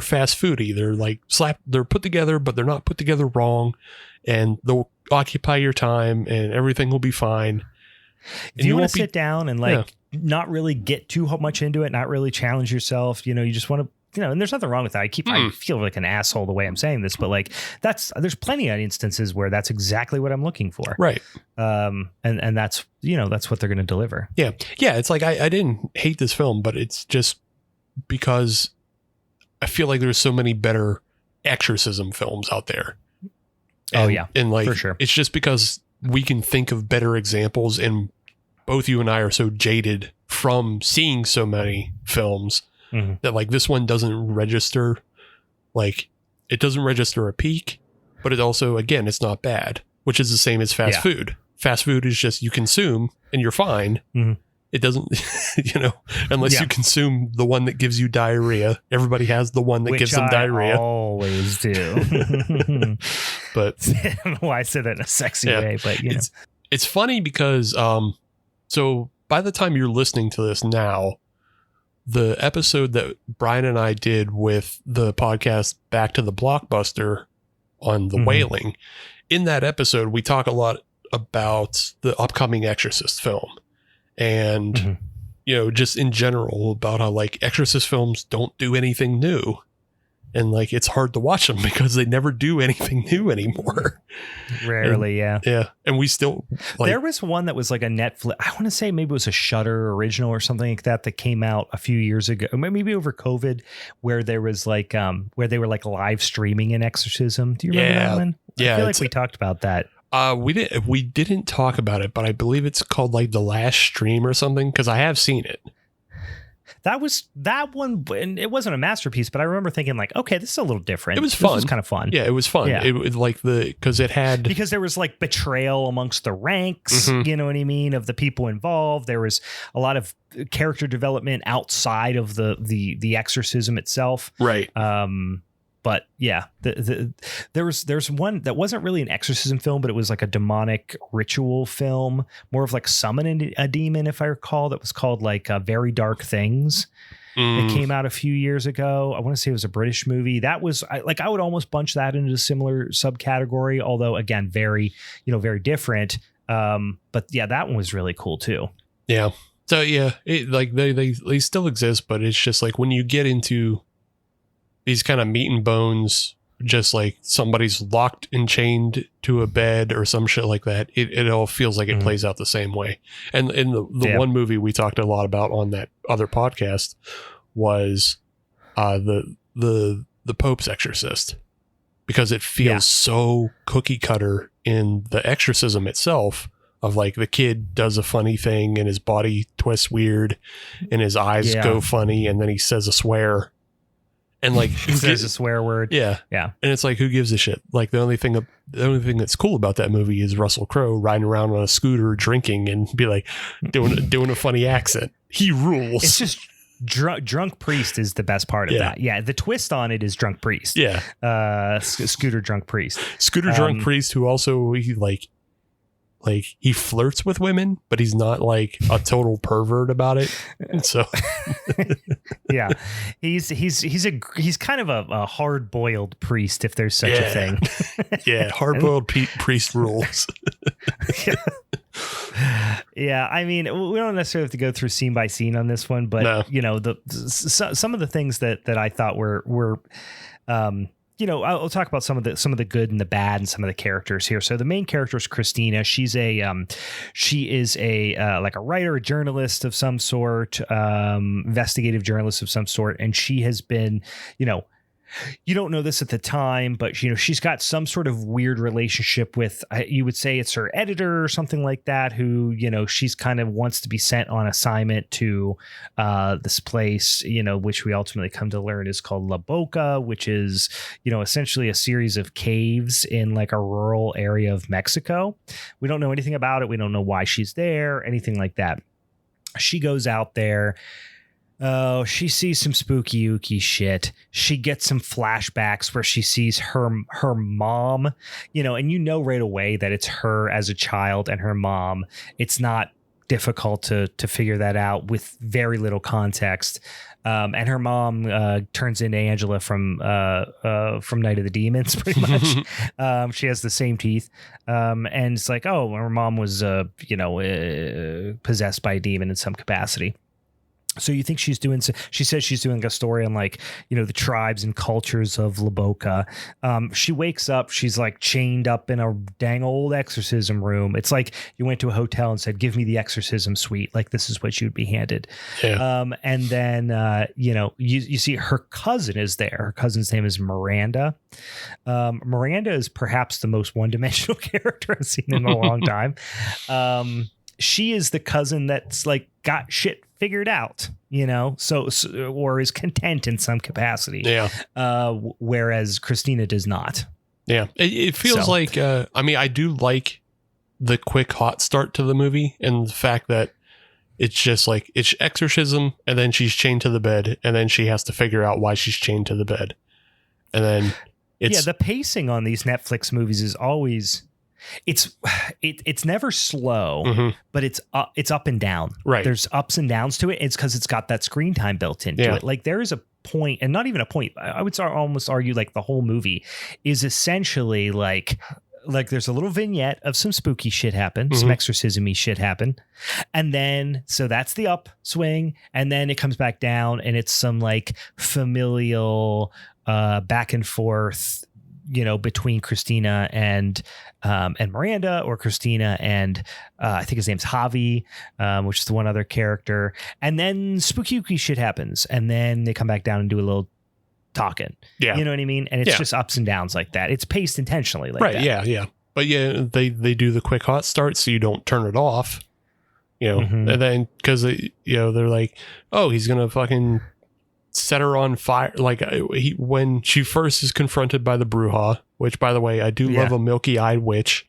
fast foody. They're like they're put together, but they're not put together wrong, and they'll occupy your time and everything will be fine. If you want to sit down and like not really get too much into it, not really challenge yourself, you just want to, and there's nothing wrong with that. I feel like an asshole the way I'm saying this, but like there's plenty of instances where that's exactly what I'm looking for. Right. And that's, that's what they're going to deliver. Yeah. Yeah. It's like, I didn't hate this film, but it's just because I feel like there's so many better exorcism films out there. And like, for sure. It's just because we can think of better examples, and both you and I are so jaded from seeing so many films that like this one doesn't register. Like, it doesn't register a peak, but it also, again, it's not bad, which is the same as fast food. Fast food is just, you consume and you're fine. It doesn't, unless you consume the one that gives you diarrhea. Everybody has the one that gives them diarrhea. Always do. But I don't know why I said that in a sexy way, but it's funny because so by the time you're listening to this now, the episode that Brian and I did with the podcast Back to the Blockbuster on the Wailing, in that episode we talk a lot about the upcoming Exorcist film. And, just in general about how like Exorcist films don't do anything new. And like, it's hard to watch them because they never do anything new anymore. Rarely. Yeah. And we still like, there was one that was like a Netflix, I want to say maybe it was a Shudder original or something like that came out a few years ago, maybe over COVID, where there was like, where they were like live streaming an exorcism. Do you remember that one? Yeah. I feel like we talked about that. We didn't talk about it, but I believe it's called like The Last Stream or something, because I have seen it. That one, and it wasn't a masterpiece, but I remember thinking like, okay, this is a little different. It was fun. It was kind of fun. Yeah, it was fun. Yeah. It was like because there was like betrayal amongst the ranks, you know what I mean, of the people involved. There was a lot of character development outside of the exorcism itself. Right. But yeah, there's one that wasn't really an exorcism film, but it was like a demonic ritual film, more of like summoning a demon, if I recall. That was called like Very Dark Things. It came out a few years ago. I want to say it was a British movie. That was I would almost bunch that into a similar subcategory, although again, very different. But yeah, that one was really cool too. Yeah. So yeah, they still exist, but it's just like when you get into these kind of meat and bones, just like somebody's locked and chained to a bed or some shit like that, it all feels like it plays out the same way. And in the one movie we talked a lot about on that other podcast was the Pope's Exorcist, because it feels so cookie cutter in the exorcism itself, of like the kid does a funny thing and his body twists weird and his eyes go funny and then he says a swear. And like, he says a swear word. Yeah. Yeah. And it's like, who gives a shit? Like the only thing that's cool about that movie is Russell Crowe riding around on a scooter, drinking and be like doing a funny accent. He rules. It's just drunk priest is the best part of that. Yeah. The twist on it is drunk priest. Yeah. Scooter drunk priest. Scooter drunk priest who also he flirts with women, but he's not like a total pervert about it. And so yeah, he's kind of a hard boiled priest, if there's such a thing. Yeah, hard boiled priest rules. Yeah, I mean, we don't necessarily have to go through scene by scene on this one, but some of the things that I thought were I'll talk about some of the good and the bad and some of the characters here. So the main character is Christina. She is a like a writer, a journalist of some sort, investigative journalist of some sort. And she has been, you don't know this at the time, but she's got some sort of weird relationship with, you would say it's her editor or something like that, who, she's kind of wants to be sent on assignment to this place, which we ultimately come to learn is called La Boca, which is, essentially a series of caves in like a rural area of Mexico. We don't know anything about it. We don't know why she's there, anything like that. She goes out there. Oh, she sees some spooky ooky shit. She gets some flashbacks where she sees her mom, and right away that it's her as a child and her mom. It's not difficult to figure that out with very little context. And her mom turns into Angela from Night of the Demons, pretty much. She has the same teeth, and it's like, oh, her mom was possessed by a demon in some capacity. So you think she says she's doing a story on the tribes and cultures of Laboka. She wakes up, she's like chained up in a dang old exorcism room. It's like you went to a hotel and said, give me the exorcism suite. Like this is what you'd be handed. Yeah. And then, you see her cousin is there. Her cousin's name is Miranda. Miranda is perhaps the most one-dimensional character I've seen in a long time. She is the cousin that's like got shit figured out, so or is content in some capacity. Yeah. Whereas Christina does not. Yeah. It feels like, I do like the quick hot start to the movie and the fact that it's just like it's exorcism and then she's chained to the bed and then she has to figure out why she's chained to the bed. And then the pacing on these Netflix movies is always, it's never slow, but it's up and down. Right. There's ups and downs to it. It's because it's got that screen time built into it. Like there is a point, and not even a point. I would almost argue like the whole movie is essentially like there's a little vignette of some spooky shit happen, some exorcism-y shit happen. And then, so that's the upswing. And then it comes back down and it's some like familial back and forth, between Christina and Miranda, or Christina and I think his name's Javi, which is the one other character. And then spooky shit happens, and then they come back down and do a little talking. Yeah, you know what I mean. And it's just ups and downs like that. It's paced intentionally like that. Right. Yeah. But they do the quick hot start so you don't turn it off. And then because they're like, oh, he's gonna fucking set her on fire. Like when she first is confronted by the Bruja, which by the way, I do love a milky eyed witch.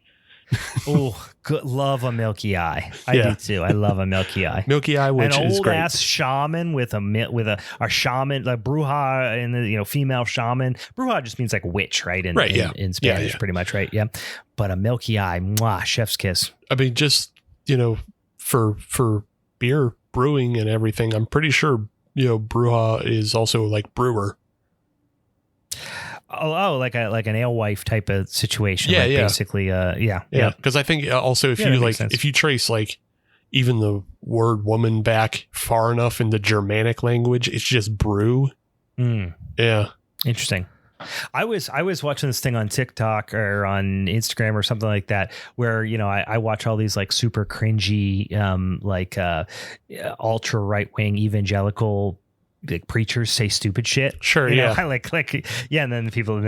Oh, love a milky eye. I do too. I love a milky eye. Milky eye witch is great. An old ass shaman with a shaman, like Bruja, and the female shaman. Bruja just means like witch, right? In Spanish, pretty much, right? Yeah. But a milky eye, mwah, chef's kiss. I mean, just for beer brewing and everything, I'm pretty sure Bruja is also like brewer. Oh, like an alewife type of situation. Yeah, basically. Yeah. Because I think also if you trace like even the word woman back far enough in the Germanic language, it's just brew. Yeah. Interesting. I was watching this thing on TikTok or on Instagram or something like that, where I watch all these like super cringy ultra right wing evangelical like preachers say stupid shit. Sure, I like and then people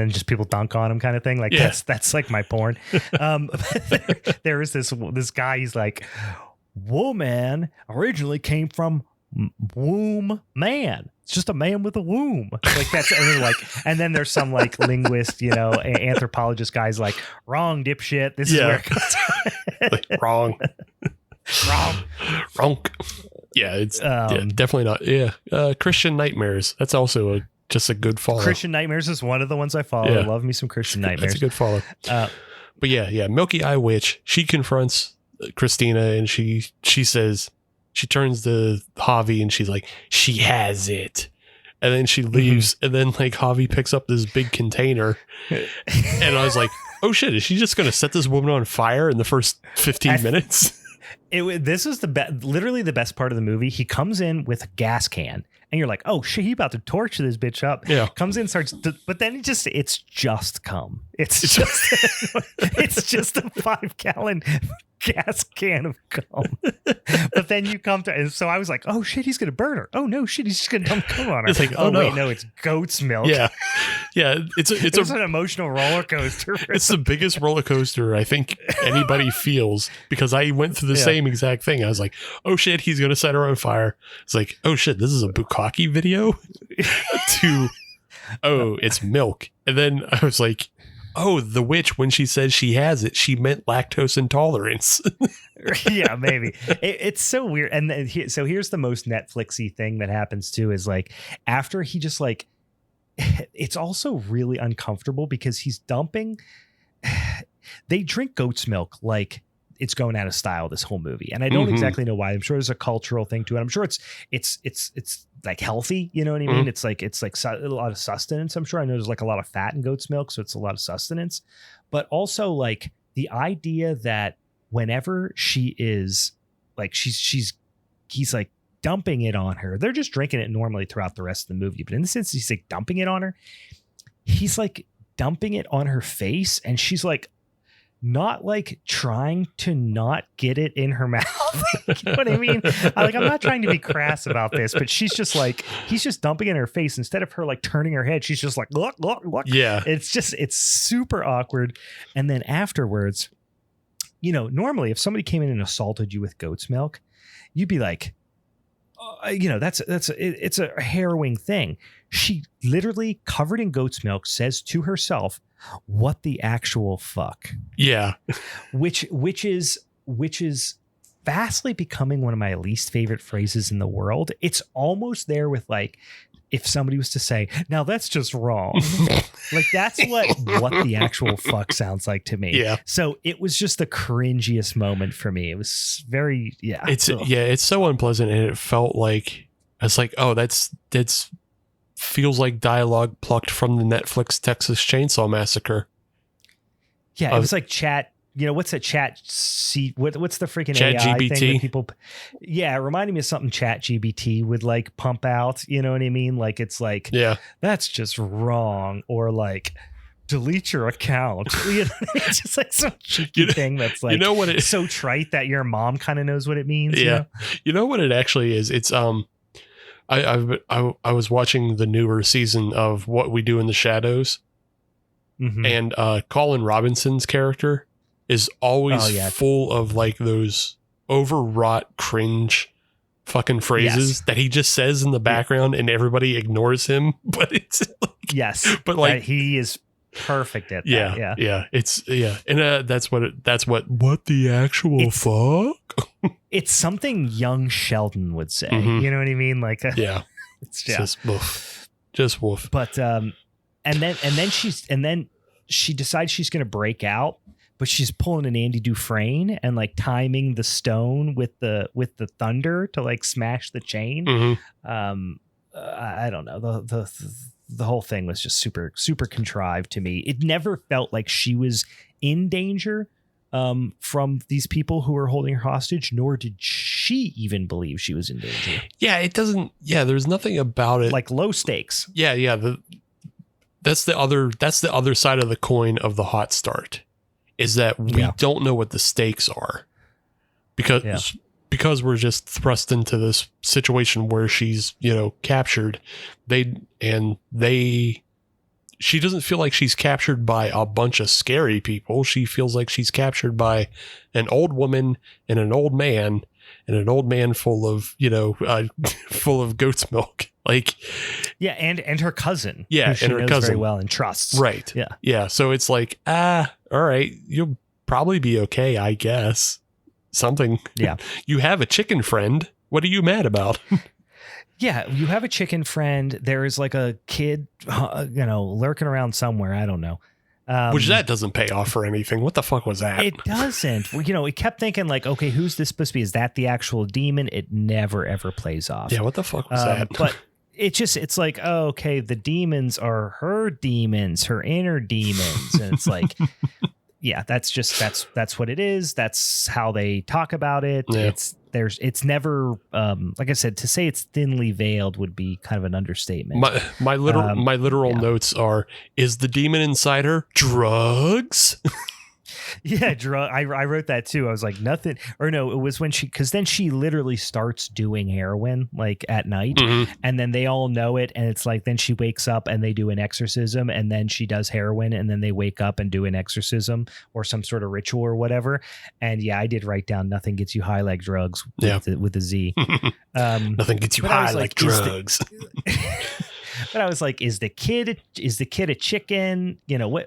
dunk on them kind of thing. Like that's like my porn. There is this guy. He's like, woman originally came from womb man. It's just a man with a womb. Like that's and then there's some like linguist, anthropologist guys like, wrong, dipshit. This is where it goes. Wrong. Yeah, it's definitely not. Yeah, Christian Nightmares. That's also just a good follow. Christian Nightmares is one of the ones I follow. I love me some Christian Nightmares. That's a good follow. But yeah, Milky Eye Witch. She confronts Christina and she says, she turns to Javi and she's like, she has it. And then she leaves, and then like Javi picks up this big container, and I was like, oh shit, is she just going to set this woman on fire in the first 15 minutes? This is literally the best part of the movie. He comes in with a gas can, and you're like, oh shit, he about to torch this bitch up. Yeah. Comes in, but then it's just cum. It's just a 5-gallon gas can of cum. But then you come to, and so I was like, oh shit, he's gonna burn her. Oh no, shit, he's just gonna dump cum on her. It's like, oh no, wait, no, it's goat's milk. Yeah. It's an emotional roller coaster. It's the biggest roller coaster I think anybody feels, because I went through the same exact thing. I was like, oh shit, he's gonna set her on fire. It's like, oh shit, this is a bukkake video. To, oh, it's milk. And then I was like, oh, the witch, when she says she has it, she meant lactose intolerance. Yeah, maybe. It's so weird. And then so here's the most Netflixy thing that happens too is like after he just like, it's also really uncomfortable because he's dumping. They drink goat's milk like it's going out of style this whole movie, and I don't exactly know why. I'm sure there's a cultural thing to it. I'm sure it's like healthy. You know what I mean? It's like a lot of sustenance. I'm sure I know there's like a lot of fat in goat's milk, so it's a lot of sustenance. But also like the idea that whenever she is like he's like dumping it on her. They're just drinking it normally throughout the rest of the movie, but in this instance, he's like dumping it on her. He's like dumping it on her face, and she's like not like trying to not get it in her mouth. You know what I mean? I'm not trying to be crass about this, but she's just like, he's just dumping it in her face instead of her like turning her head. She's just like, look. Yeah. It's super awkward. And then afterwards, you know, normally if somebody came in and assaulted you with goat's milk, you'd be like, you know, it's a harrowing thing. She literally covered in goat's milk says to herself, what the actual fuck? Yeah. which is vastly becoming one of my least favorite phrases in the world. It's almost there with like, if somebody was to say, now that's just wrong. Like that's what the actual fuck sounds like to me. Yeah. So it was just the cringiest moment for me. It was very, yeah. It's so unpleasant. And it felt like, it's like, oh, that's feels like dialogue plucked from the Netflix Texas Chainsaw Massacre. Yeah. It was like chat. You know, what's that what's the freaking Chat AI GBT thing that people? Yeah, it reminded me of something Chat GBT would like pump out. You know what I mean? Like it's like, yeah, that's just wrong, or like delete your account. You know, it's just like some cheeky thing that's like, you know what so trite that your mom kind of knows what it means. Yeah, you know what it actually is. It's I was watching the newer season of What We Do in the Shadows, and Colin Robinson's character is always full of like those overwrought cringe fucking phrases that he just says in the background and everybody ignores him. But it's like, but like he is perfect at that. And that's what the actual fuck. It's something young Sheldon would say. You know what I mean? Like it's just woof. But and then she decides she's going to break out. But she's pulling an Andy Dufresne and like timing the stone with the thunder to like smash the chain. I don't know. The whole thing was just super, super contrived to me. It never felt like she was in danger from these people who were holding her hostage, nor did she even believe she was in danger. Yeah, it doesn't. Yeah, there's nothing about it. Like low stakes. Yeah. That's the other side of the coin of the hot start. Is that we don't know what the stakes are because we're just thrust into this situation where she's, you know, captured. She doesn't feel like she's captured by a bunch of scary people. She feels like she's captured by an old woman and an old man full of, you know, full of goat's milk. Like, yeah. And her cousin. Yeah. Who and her knows cousin very well and trusts. Right. Yeah. Yeah. So it's like, all right, you'll probably be okay, I guess. Something. Yeah. You have a chicken friend. What are you mad about? Yeah. You have a chicken friend. There is like a kid, you know, lurking around somewhere. I don't know. Which that doesn't pay off for anything. What the fuck was that? It doesn't. You know, we kept thinking like, okay, who's this supposed to be? Is that the actual demon? It never, ever plays off. Yeah. What the fuck was that? But it's like, oh, okay, the demons are her demons, her inner demons. And it's like, yeah, that's what it is. That's how they talk about it. Yeah. It's never, like I said, to say it's thinly veiled would be kind of an understatement. My literal notes are, is the demon inside her drugs? Yeah, I wrote that too. I was like, nothing, or no, it was when because then she literally starts doing heroin like at night, and then they all know it, and it's like then she wakes up and they do an exorcism, and then she does heroin, and then they wake up and do an exorcism or some sort of ritual or whatever. And yeah, I did write down nothing gets you high like drugs with a Z. Nothing gets you high like drugs. But I was like, is the kid a chicken? You know,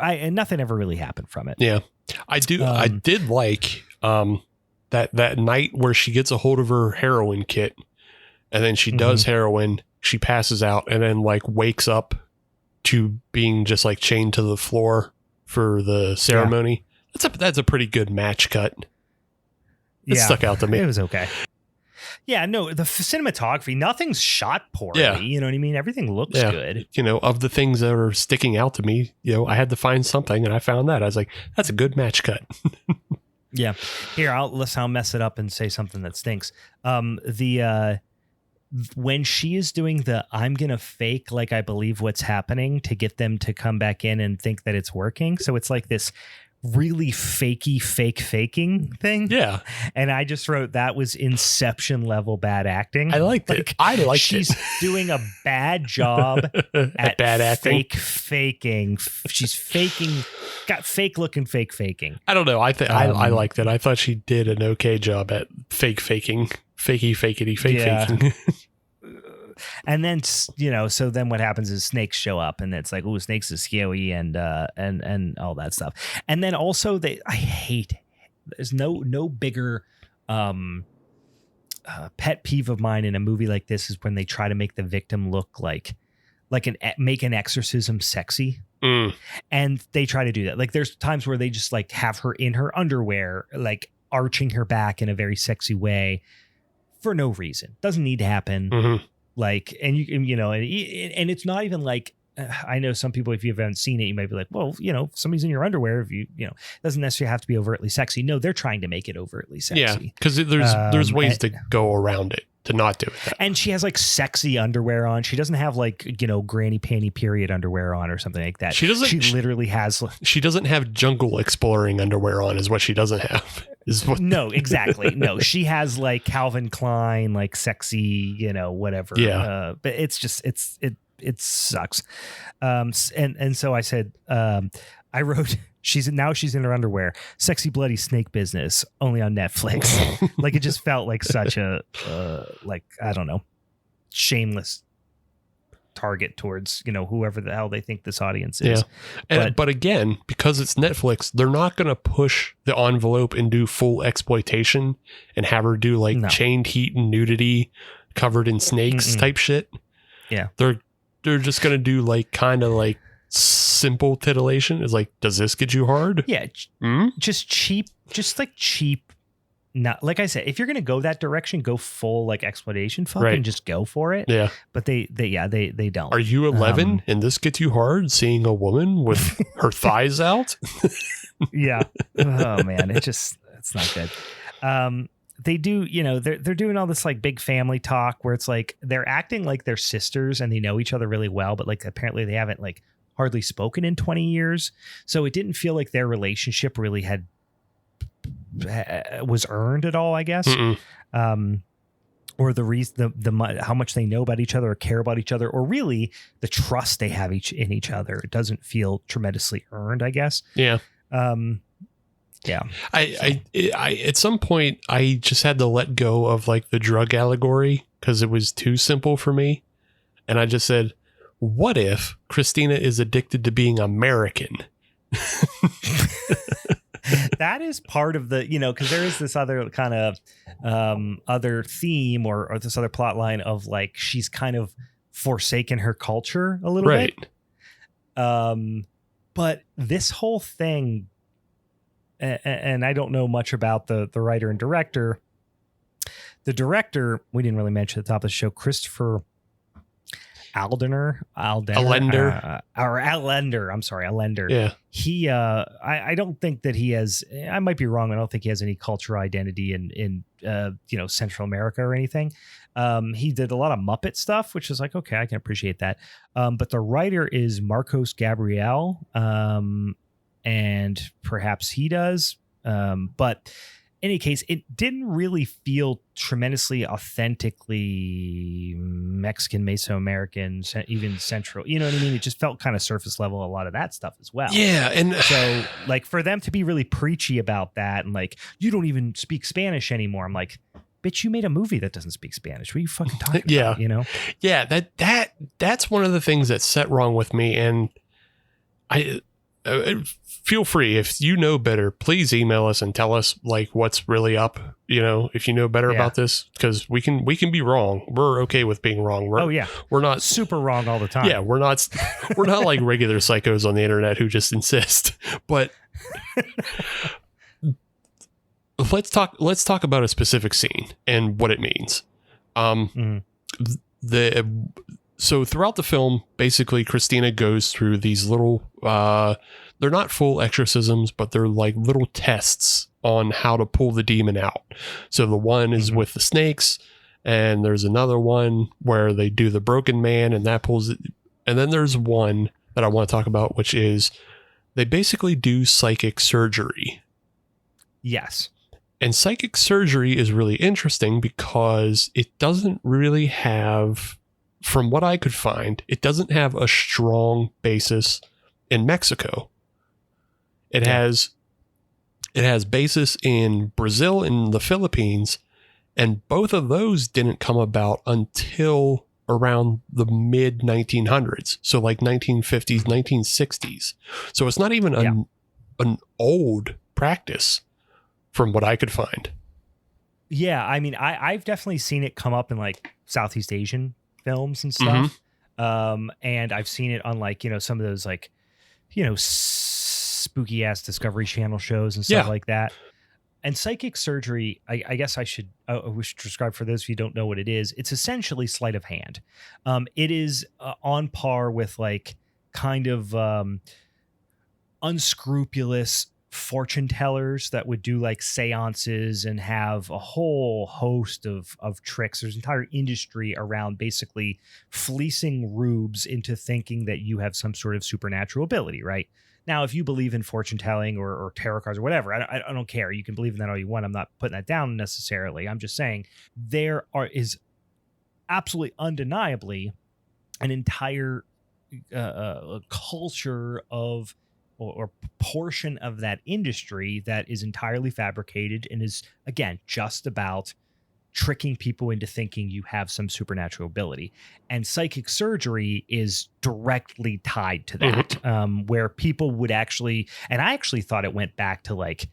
and nothing ever really happened from it. Yeah. I did like that night where she gets a hold of her heroin kit, and then she does heroin, she passes out, and then like wakes up to being just like chained to the floor for the ceremony. Yeah. That's a pretty good match cut. It stuck out to me. It was okay. Yeah, no, the cinematography, nothing's shot poorly. Yeah. You know what I mean? Everything looks good. You know, of the things that are sticking out to me, you know, I had to find something, and I found that. I was like, that's a good match cut. Yeah. Here, I'll mess it up and say something that stinks. When she is doing I'm going to fake like I believe what's happening to get them to come back in and think that it's working. So it's like this really faking thing. Yeah. And I just wrote that was Inception level bad acting. I liked it. I liked she's doing a bad job at bad acting. Faking. She's got fake looking faking. I don't know. I liked it. I thought she did an okay job at faking. Faking. And then, you know, so then what happens is snakes show up, and it's like, oh, snakes is scary and all that stuff. And then also there's no bigger pet peeve of mine in a movie like this is when they try to make the victim look make an exorcism sexy. And they try to do that. Like there's times where they just like have her in her underwear, like arching her back in a very sexy way for no reason. Doesn't need to happen. Like, and you know, and it's not even like, I know some people, if you haven't seen it, you might be like, well, you know, if somebody's in your underwear, if you know, it doesn't necessarily have to be overtly sexy. No, they're trying to make it overtly sexy. Yeah. Because there's ways to go around it, to not do it. And she has like sexy underwear on. She doesn't have like, you know, granny panty period underwear on or something like that. She literally has. She doesn't have jungle exploring underwear on is what she doesn't have. No, exactly. No, she has like Calvin Klein, like sexy, you know, whatever. Yeah. But it's just, it sucks. And so I said, I wrote, she's in her underwear, sexy bloody snake business only on Netflix. Like it just felt like such a, like, I don't know, shameless target towards, you know, whoever the hell they think this audience is. Yeah. But again, because it's Netflix, they're not going to push the envelope and do full exploitation and have her do like chained heat and nudity covered in snakes type shit. Yeah. They're just going to do like kind of like simple titillation. Is like, does this get you hard? Yeah. Just cheap. Not like I said, if you're going to go that direction, go full like exploitation, fucking just go for it. Yeah. But they don't. Are you 11 and this gets you hard seeing a woman with her thighs out? Yeah. Oh man. It's not good. They do, you know, they're doing all this like big family talk where it's like, they're acting like they're sisters and they know each other really well, but like apparently they haven't like hardly spoken in 20 years. So it didn't feel like their relationship really was earned at all, I guess. Or the reason, the how much they know about each other or care about each other, or really the trust they have in each other. It doesn't feel tremendously earned, I guess. Yeah. Yeah. I at some point I just had to let go of like the drug allegory because it was too simple for me. And I just said, what if Christina is addicted to being American? That is part of the, you know, because there is this other kind of other theme or this other plot line of like she's kind of forsaken her culture a little bit. But this whole thing, and I don't know much about the writer and director. The director, we didn't really mention at the top of the show, Christopher Allender. Yeah. He, I don't think that he has, I might be wrong. I don't think he has any cultural identity in you know, Central America or anything. He did a lot of Muppet stuff, which is like, okay, I can appreciate that. But the writer is Marcos Gabriel. And perhaps he does. But in any case, it didn't really feel tremendously authentically Mexican, Mesoamerican, even Central. You know what I mean? It just felt kind of surface level, a lot of that stuff as well. Yeah. And so like for them to be really preachy about that and like, you don't even speak Spanish anymore. I'm like, bitch, you made a movie that doesn't speak Spanish. What are you fucking talking Yeah. about? You know? Yeah, that's one of the things that's set wrong with me. And I feel free, if you know better, please email us and tell us like what's really up. You know, if you know better about this, because we can be wrong. We're okay with being wrong. We're not super wrong all the time. Yeah, we're not like regular psychos on the internet who just insist. But let's talk about a specific scene and what it means. So throughout the film, basically Christina goes through these little, they're not full exorcisms, but they're like little tests on how to pull the demon out. So the one is with the snakes, and there's another one where they do the broken man and that pulls it. And then there's one that I want to talk about, which is they basically do psychic surgery. Yes. And psychic surgery is really interesting because it doesn't really have, from what I could find, it doesn't have a strong basis in Mexico. It has basis in Brazil and the Philippines, and both of those didn't come about until around the mid 1900s. So like 1950s, 1960s. So it's not even an old practice from what I could find. Yeah, I mean, I've definitely seen it come up in like Southeast Asian films and stuff. And I've seen it on like, you know, some of those like, you know, spooky ass Discovery Channel shows and stuff like that. And psychic surgery, I guess we should describe for those of you who don't know what it is. It's essentially sleight of hand. It is on par with like kind of unscrupulous fortune tellers that would do like seances and have a whole host of tricks. There's an entire industry around basically fleecing rubes into thinking that you have some sort of supernatural ability, right? Now, if you believe in fortune telling or tarot cards or whatever, I don't care. You can believe in that all you want. I'm not putting that down necessarily. I'm just saying there is absolutely undeniably an entire culture of or portion of that industry that is entirely fabricated and is, again, just about tricking people into thinking you have some supernatural ability. And psychic surgery is directly tied to that, where people would actually, and I actually thought it went back to like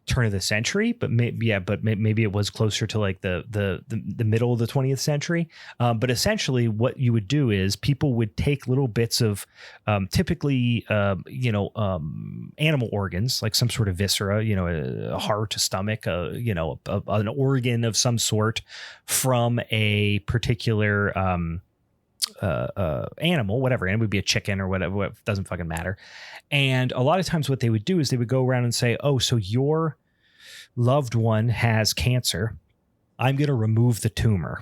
turn of the century, but maybe it was closer to like the middle of the 20th century. But essentially what you would do is people would take little bits of typically animal organs, like some sort of viscera, you know, a heart, a stomach, an organ of some sort from a particular animal, whatever, and it would be a chicken or whatever, it doesn't fucking matter. And a lot of times what they would do is they would go around and say, oh, so your loved one has cancer. I'm going to remove the tumor.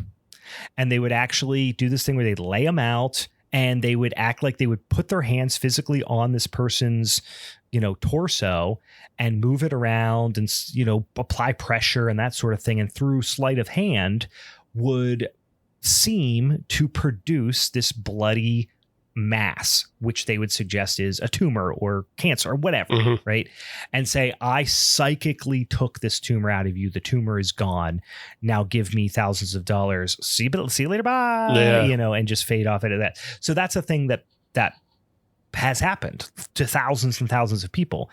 And they would actually do this thing where they'd lay them out and they would act like they would put their hands physically on this person's, you know, torso and move it around and, you know, apply pressure and that sort of thing. And through sleight of hand would seem to produce this bloody mass, which they would suggest is a tumor or cancer or whatever, right? And say, I psychically took this tumor out of you. The tumor is gone. Now give me thousands of dollars. See you later. Bye. You know, and just fade off into that. So that's a thing that has happened to thousands and thousands of people.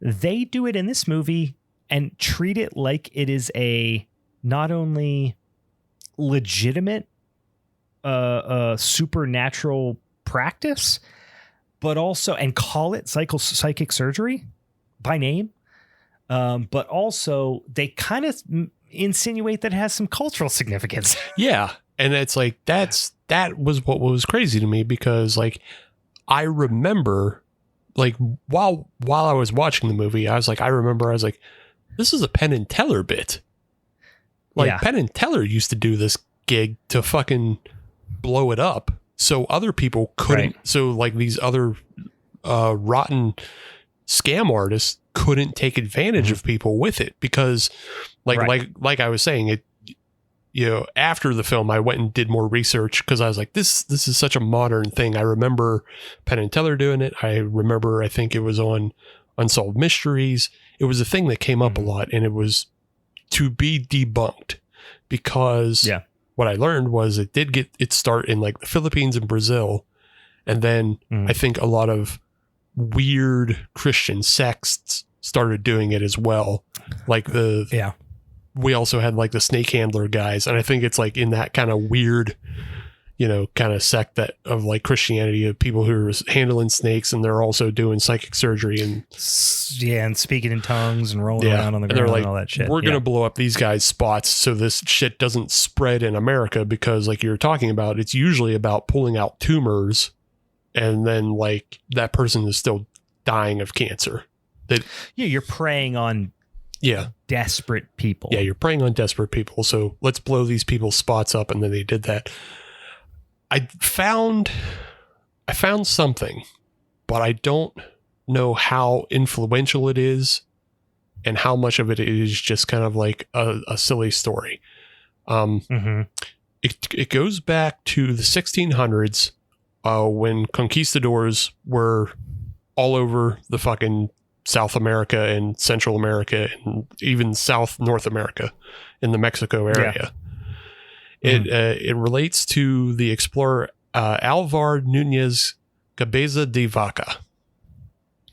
They do it in this movie and treat it like it is a not only legitimate supernatural practice, but also, and call it psychic surgery by name. But also they kind of insinuate that it has some cultural significance. Yeah. And it's like, that was what was crazy to me, because like, I remember like while I was watching the movie, I was like, this is a Penn and Teller bit. Like Penn and Teller used to do this gig to fucking blow it up. So other people couldn't. Right. So like these other rotten scam artists couldn't take advantage of people with it, because like I was saying, it, you know, after the film, I went and did more research because I was like, this is such a modern thing. I remember Penn and Teller doing it. I think it was on Unsolved Mysteries. It was a thing that came up a lot, and it was to be debunked. because what I learned was it did get its start in like the Philippines and Brazil. And then I think a lot of weird Christian sects started doing it as well. Like we also had like the snake handler guys. And I think it's like in that kind of weird, kind of sect that of like Christianity of people who are handling snakes and they're also doing psychic surgery and speaking in tongues and rolling around on the ground and all that shit. We're going to blow up these guys' spots so this shit doesn't spread in America, because like you're talking about, it's usually about pulling out tumors and then like that person is still dying of cancer. You're preying on desperate people. Yeah, you're preying on desperate people. So let's blow these people's spots up. And then they did that. I found something, but I don't know how influential it is and how much of it is just kind of like a silly story. It goes back to the 1600s when conquistadors were all over the fucking South America and Central America and even South North America in the Mexico area. It relates to the explorer Alvar Nunez Cabeza de Vaca.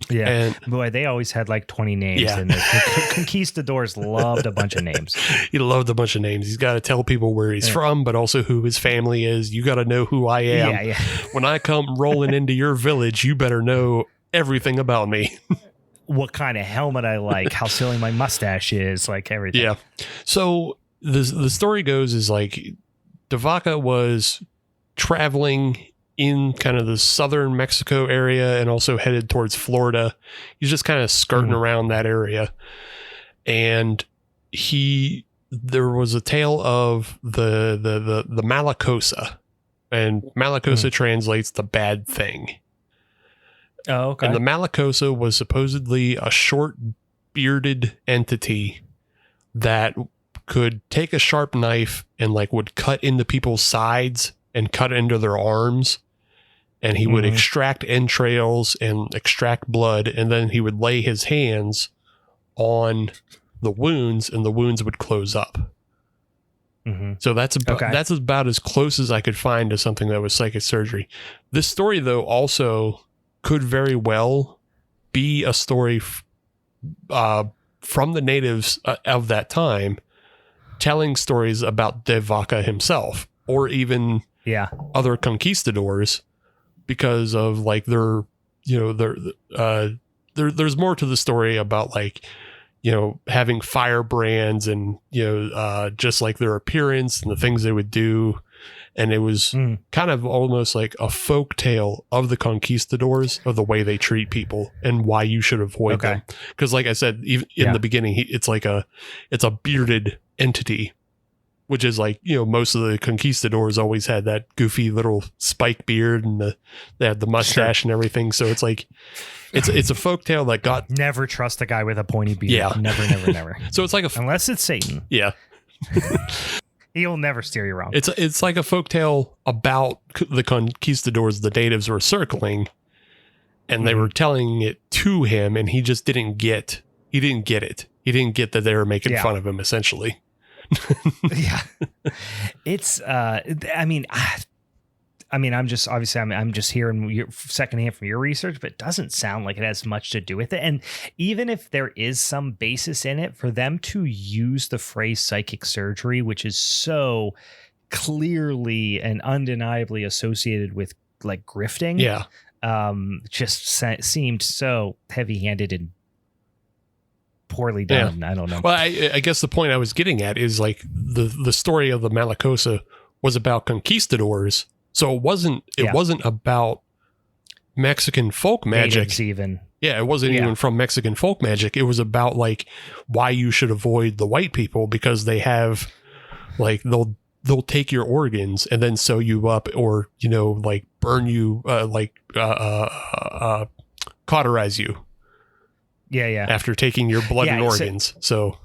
Yeah, and boy, they always had like 20 names, and the conquistadors loved a bunch of names. He loved a bunch of names. He's got to tell people where he's from, but also who his family is. You got to know who I am. Yeah. When I come rolling into your village, you better know everything about me. What kind of helmet I like, how silly my mustache is, like everything. Yeah. So the story goes is like De Vaca was traveling in kind of the southern Mexico area and also headed towards Florida. He's just kind of skirting around that area. And there was a tale of the Malacosa, and Malacosa translates the bad thing. Oh, okay. And the Malacosa was supposedly a short bearded entity that could take a sharp knife and like would cut into people's sides and cut into their arms. And he would extract entrails and extract blood. And then he would lay his hands on the wounds and the wounds would close up. So that's about as close as I could find to something that was psychic surgery. This story, though, also could very well be a story from the natives of that time, telling stories about De Vaca himself, or even other conquistadors, because of like there's more to the story about like, having firebrands and, just like their appearance and the things they would do. And it was kind of almost like a folk tale of the conquistadors, of the way they treat people and why you should avoid them. Because like I said, even in the beginning, it's a bearded entity, which is like, most of the conquistadors always had that goofy little spike beard and they had the mustache and everything. So it's like, it's a folk tale that got... Never trust a guy with a pointy beard. Yeah. Never. So it's like unless it's Satan. Yeah. He'll never steer you wrong. It's like a folktale about the conquistadors the natives were circling, and they were telling it to him, and he just didn't get it. He didn't get that they were making fun of him, essentially. Yeah. It's I'm just hearing secondhand from your research, but it doesn't sound like it has much to do with it. And even if there is some basis in it, for them to use the phrase psychic surgery, which is so clearly and undeniably associated with like grifting, just seemed so heavy-handed and poorly done. I don't know. Well, I guess the point I was getting at is like the story of the Malacosa was about conquistadors. So it wasn't about Mexican folk magic. Natives even. Yeah, it wasn't even from Mexican folk magic. It was about like why you should avoid the white people, because they have like they'll take your organs and then sew you up, or like burn you, cauterize you. Yeah. After taking your blood and organs. So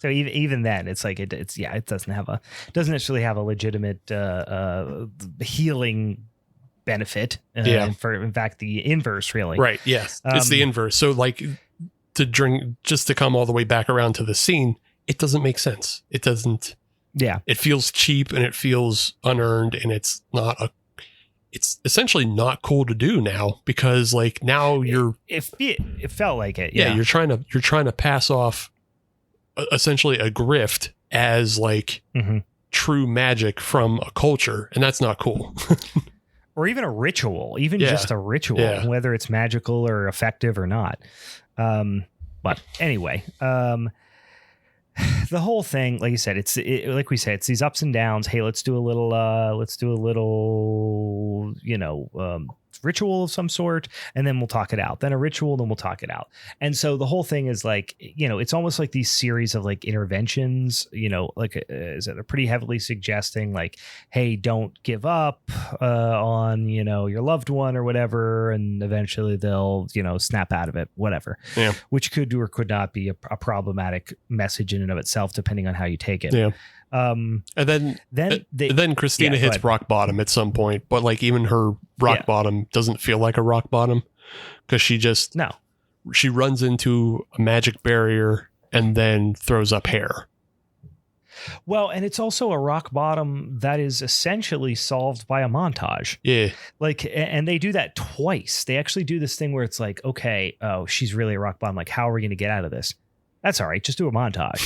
So even then, it's like it doesn't necessarily have a legitimate healing benefit. In fact, the inverse, really. Right. Yes, it's the inverse. So like to come all the way back around to the scene, it doesn't make sense. It doesn't. Yeah. It feels cheap and it feels unearned, and it's essentially not cool to do now, because like now it felt like it. Yeah. You're trying to pass off essentially a grift as like true magic from a culture, and that's not cool. Or even a ritual, just a ritual, whether it's magical or effective or not. But anyway, the whole thing, like you said, like we said, it's these ups and downs. Hey, let's do a little, ritual of some sort, and then we'll talk it out. Then a ritual, then we'll talk it out. And so the whole thing is like, it's almost like these series of like interventions, is that they're pretty heavily suggesting like, hey, don't give up on, your loved one or whatever. And eventually they'll, snap out of it, whatever, which could or could not be a problematic message in and of itself, depending on how you take it. Yeah. And then Christina hits rock bottom at some point, but like even her rock bottom doesn't feel like a rock bottom, because she runs into a magic barrier and then throws up hair. Well, and it's also a rock bottom that is essentially solved by a montage. Yeah. Like, and they do that twice. They actually do this thing where it's like, okay, oh, she's really a rock bottom. Like, how are we going to get out of this? That's all right. Just do a montage,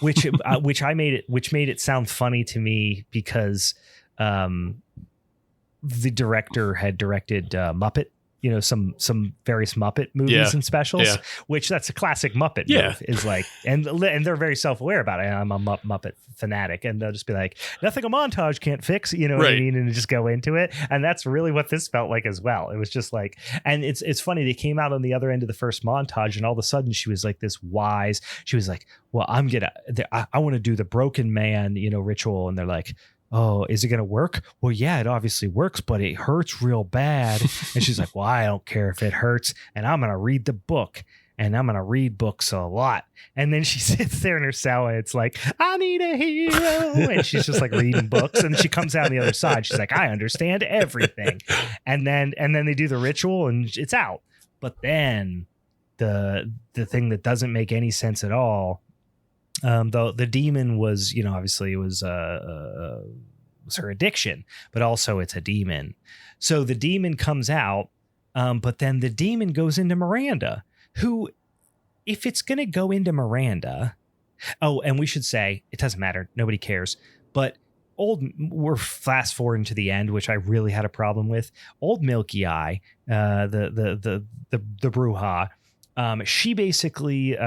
which made it sound funny to me because the director had directed Muppet, some various Muppet movies and specials, which that's a classic Muppet move, is like, and they're very self-aware about it. I'm a Muppet fanatic, and they'll just be like, nothing a montage can't fix, what I mean? And just go into it. And that's really what this felt like as well. It was just like, and it's funny, they came out on the other end of the first montage, and all of a sudden she was like this wise, she was like, well, I want to do the broken man, ritual. And they're like, oh, is it going to work? Well, yeah, it obviously works, but it hurts real bad. And she's like, well, I don't care if it hurts, and I'm going to read the book, and I'm going to read books a lot. And then she sits there in her cell, and it's like, I need a hero. And she's just like reading books, and she comes out on the other side. She's like, I understand everything. And then they do the ritual, and it's out. But then the thing that doesn't make any sense at all, though the demon was, obviously it was her addiction, but also it's a demon. So the demon comes out, but then the demon goes into Miranda, who, if it's going to go into Miranda, and we should say it doesn't matter, nobody cares, but we're fast forwarding to the end, which I really had a problem with. Old Milky Eye, the Bruja, she basically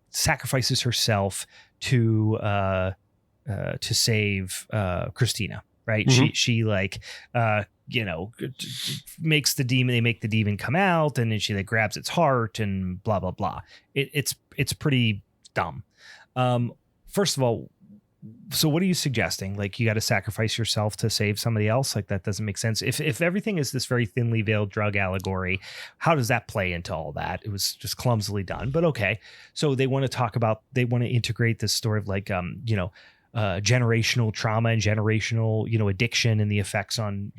sacrifices herself to save Christina, right? Mm-hmm. She like makes the demon. They make the demon come out, and then she like grabs its heart and blah blah blah. It's pretty dumb. First of all, so what are you suggesting? Like, you got to sacrifice yourself to save somebody else? Like, that doesn't make sense. If everything is this very thinly veiled drug allegory, how does that play into all that? It was just clumsily done, but okay. So they want to integrate this story of like, generational trauma and generational, addiction and the effects on,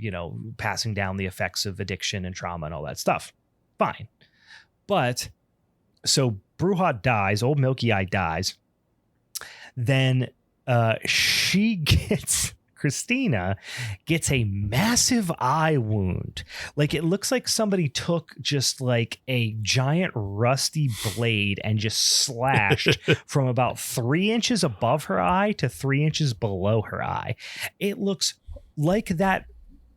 passing down the effects of addiction and trauma and all that stuff. Fine. But so Bruja dies, old Milky Eye dies. Then Christina gets a massive eye wound. Like, it looks like somebody took just like a giant rusty blade and just slashed from about 3 inches above her eye to 3 inches below her eye. It looks like that.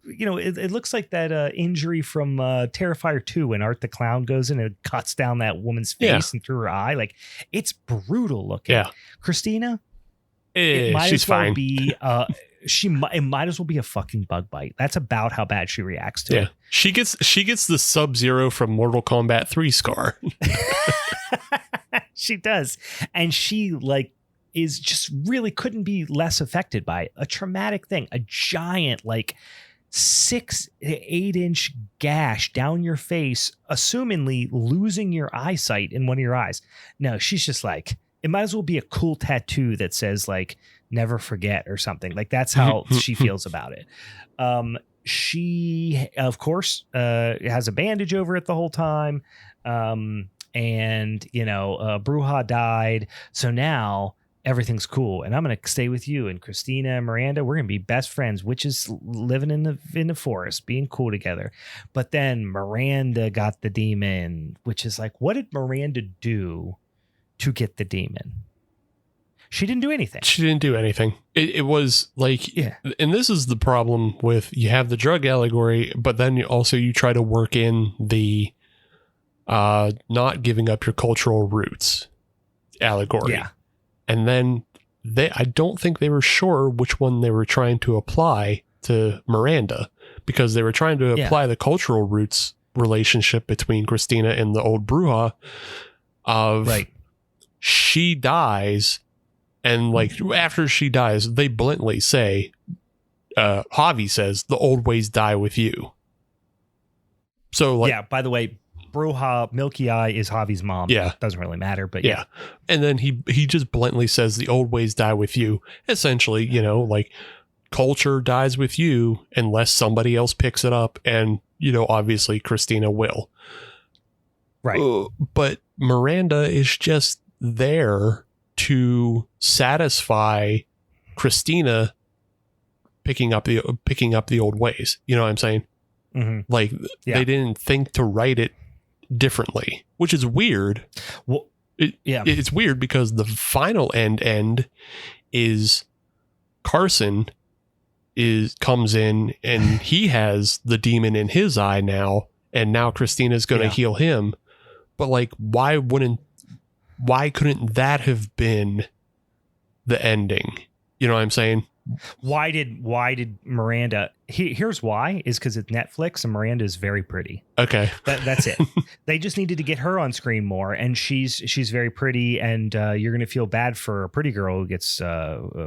It looks like that injury from Terrifier 2 when Art the Clown goes in and cuts down that woman's face and through her eye. Like, it's brutal looking. Yeah. Christina, it might she's as well fine. Be it might as well be a fucking bug bite. That's about how bad she reacts to it. She gets the Sub-Zero from Mortal Kombat 3 scar. She does. And she like is just really couldn't be less affected by it. A traumatic thing, a giant like 6 to 8 inch gash down your face, assumingly losing your eyesight in one of your eyes. No, she's just like, it might as well be a cool tattoo that says like never forget or something. Like, that's how she feels about it. She of course has a bandage over it the whole time. And Bruja died. So now everything's cool, and I'm gonna stay with you. And Christina and Miranda, we're gonna be best friends, witches living in the forest, being cool together. But then Miranda got the demon, which is like, what did Miranda do to get the demon? She didn't do anything. She didn't do anything. It was like, Yeah. And this is the problem with, you have the drug allegory, but then you try to work in the not giving up your cultural roots allegory. Yeah. And then I don't think they were sure which one they were trying to apply to Miranda, because they were trying to apply the cultural roots relationship between Christina and the old Bruja of she dies. And like after she dies, they bluntly say, Javi says, the old ways die with you. So like, yeah, by the way, Bruja, Milky Eye is Javi's mom. Yeah. Doesn't really matter, but yeah. And then he just bluntly says the old ways die with you. Essentially, you know, like culture dies with you unless somebody else picks it up. And, you know, obviously Christina will. Right. But Miranda is just there to satisfy Christina picking up the old ways. You know what I'm saying? Mm-hmm. Like they didn't think to write it differently, which is weird. Well, it's weird because the final end is Carson comes in and he has the demon in his eye now, and now Christina's going to heal him. But like, why couldn't that have been the ending? You know what I'm saying? Why did Miranda? Here's why: is because it's Netflix and Miranda is very pretty. Okay, that's it. They just needed to get her on screen more, and she's very pretty, and you're gonna feel bad for a pretty girl who gets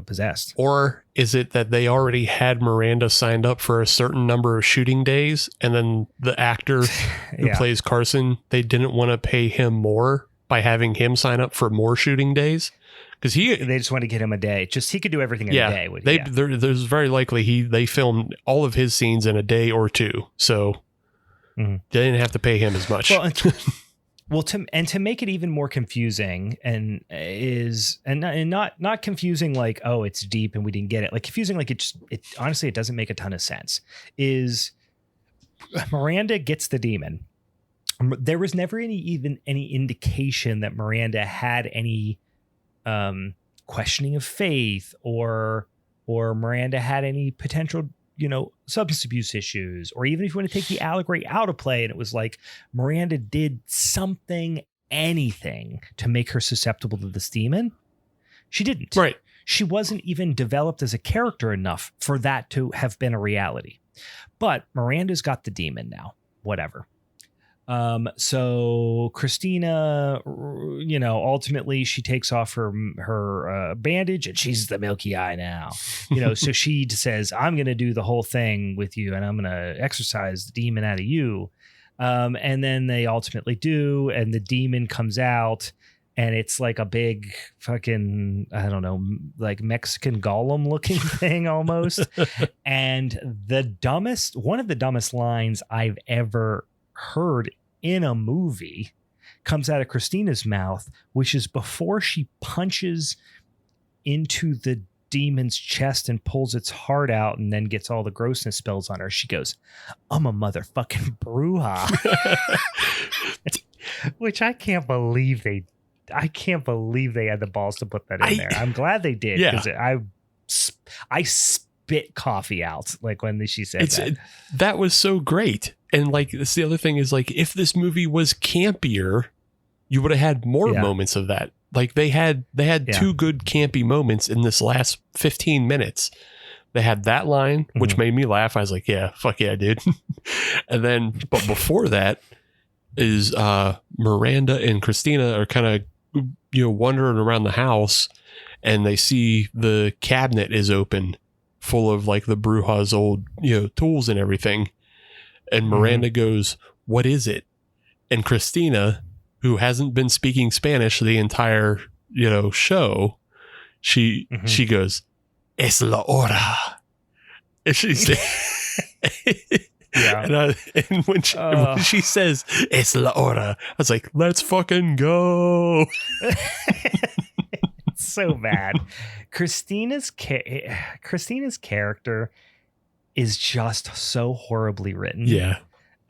possessed. Or is it that they already had Miranda signed up for a certain number of shooting days, and then the actor who plays Carson, they didn't want to pay him more by having him sign up for more shooting days? Because they just want to get him a day. Just he could do everything in a day. There's very likely they filmed all of his scenes in a day or two, so they didn't have to pay him as much. Well, to make it even more confusing, and not confusing like, oh, it's deep and we didn't get it. Like confusing like it honestly it doesn't make a ton of sense. Is Miranda gets the demon. There was never any indication that Miranda had any questioning of faith or Miranda had any potential, you know, substance abuse issues, or even if you want to take the allegory out of play and it was like Miranda did anything to make her susceptible to this demon. She didn't. Right. She wasn't even developed as a character enough for that to have been a reality. But Miranda's got the demon now. Whatever. So Christina, you know, ultimately she takes off her bandage and she's the Milky Eye now, you know, so she says, I'm going to do the whole thing with you and I'm going to exorcise the demon out of you. And then they ultimately do, and the demon comes out and it's like a big fucking, I don't know, like Mexican golem looking thing almost. And one of the dumbest lines I've ever heard in a movie comes out of Christina's mouth, which is before she punches into the demon's chest and pulls its heart out and then gets all the grossness spills on her. She goes, I'm a motherfucking Bruja. Which I can't believe they had the balls to put that in there. I'm glad they did, because I spit coffee out like when she said that. That was so great. And like, that's the other thing is, like, if this movie was campier, you would have had more moments of that. Like they had two good campy moments in this last 15 minutes. They had that line, which made me laugh. I was like, yeah, fuck yeah, dude. And then, but before that is Miranda and Christina are kind of, you know, wandering around the house, and they see the cabinet is open, full of like the Bruja's old, you know, tools and everything. And Miranda goes, what is it? And Christina, who hasn't been speaking Spanish the entire, you know, show, she goes, es la hora. And she said, and when she says es la hora, I was like, let's fucking go. so bad. Christina's character is just so horribly written. Yeah.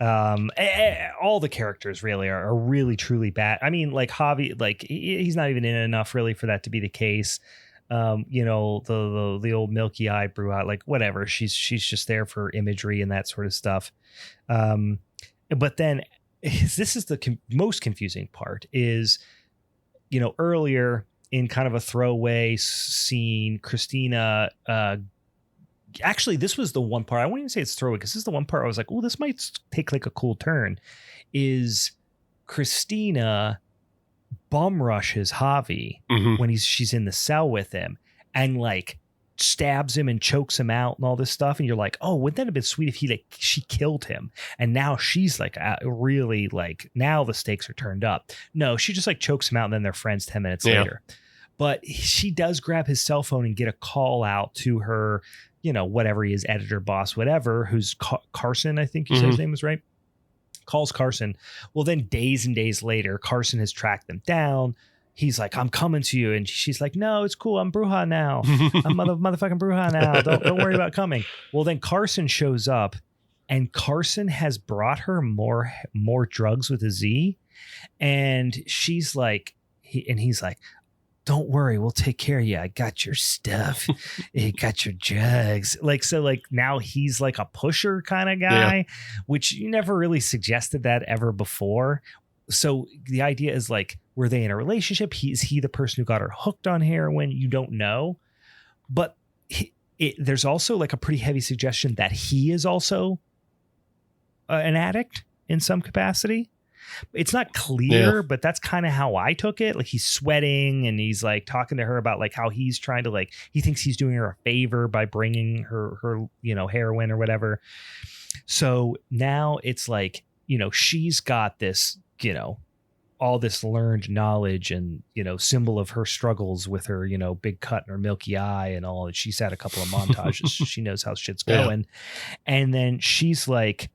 All the characters really are really truly bad. I mean, like Javi, like he's not even in enough really for that to be the case. You know, the old milky eye Bruja, like whatever. She's just there for imagery and that sort of stuff. But then this is the most confusing part is, you know, earlier in kind of a throwaway scene, Christina, actually, this was the one part, I wouldn't even say it's throwaway, because this is the one part I was like, oh, this might take like a cool turn, is Christina bum rushes Javi when she's in the cell with him and like stabs him and chokes him out and all this stuff. And you're like, oh, wouldn't that have been sweet if she killed him? And now she's like really like, now the stakes are turned up. No, she just like chokes him out and then they're friends 10 minutes later. But she does grab his cell phone and get a call out to her, you know, whatever he is, editor, boss, whatever, who's Carson, I think you said his name was right. Calls Carson. Well, then days and days later, Carson has tracked them down. He's like, I'm coming to you. And she's like, no, it's cool. I'm Bruja now. I'm motherfucking Bruja now. Don't worry about coming. Well, then Carson shows up and Carson has brought her more drugs with a Z. And she's like, he's like, don't worry, we'll take care of you. I got your stuff. You got your drugs. Like, so like now he's like a pusher kind of guy, which you never really suggested that ever before. So the idea is like, were they in a relationship? Is he the person who got her hooked on heroin? You don't know. But there's also like a pretty heavy suggestion that he is also an addict in some capacity. It's not clear, but that's kind of how I took it. Like he's sweating and he's like talking to her about like how he's trying to like, he thinks he's doing her a favor by bringing her, you know, heroin or whatever. So now it's like, you know, she's got this, you know, all this learned knowledge and, you know, symbol of her struggles with her, you know, big cut in her milky eye and all. And she's had a couple of montages. She knows how shit's going. And then she's like,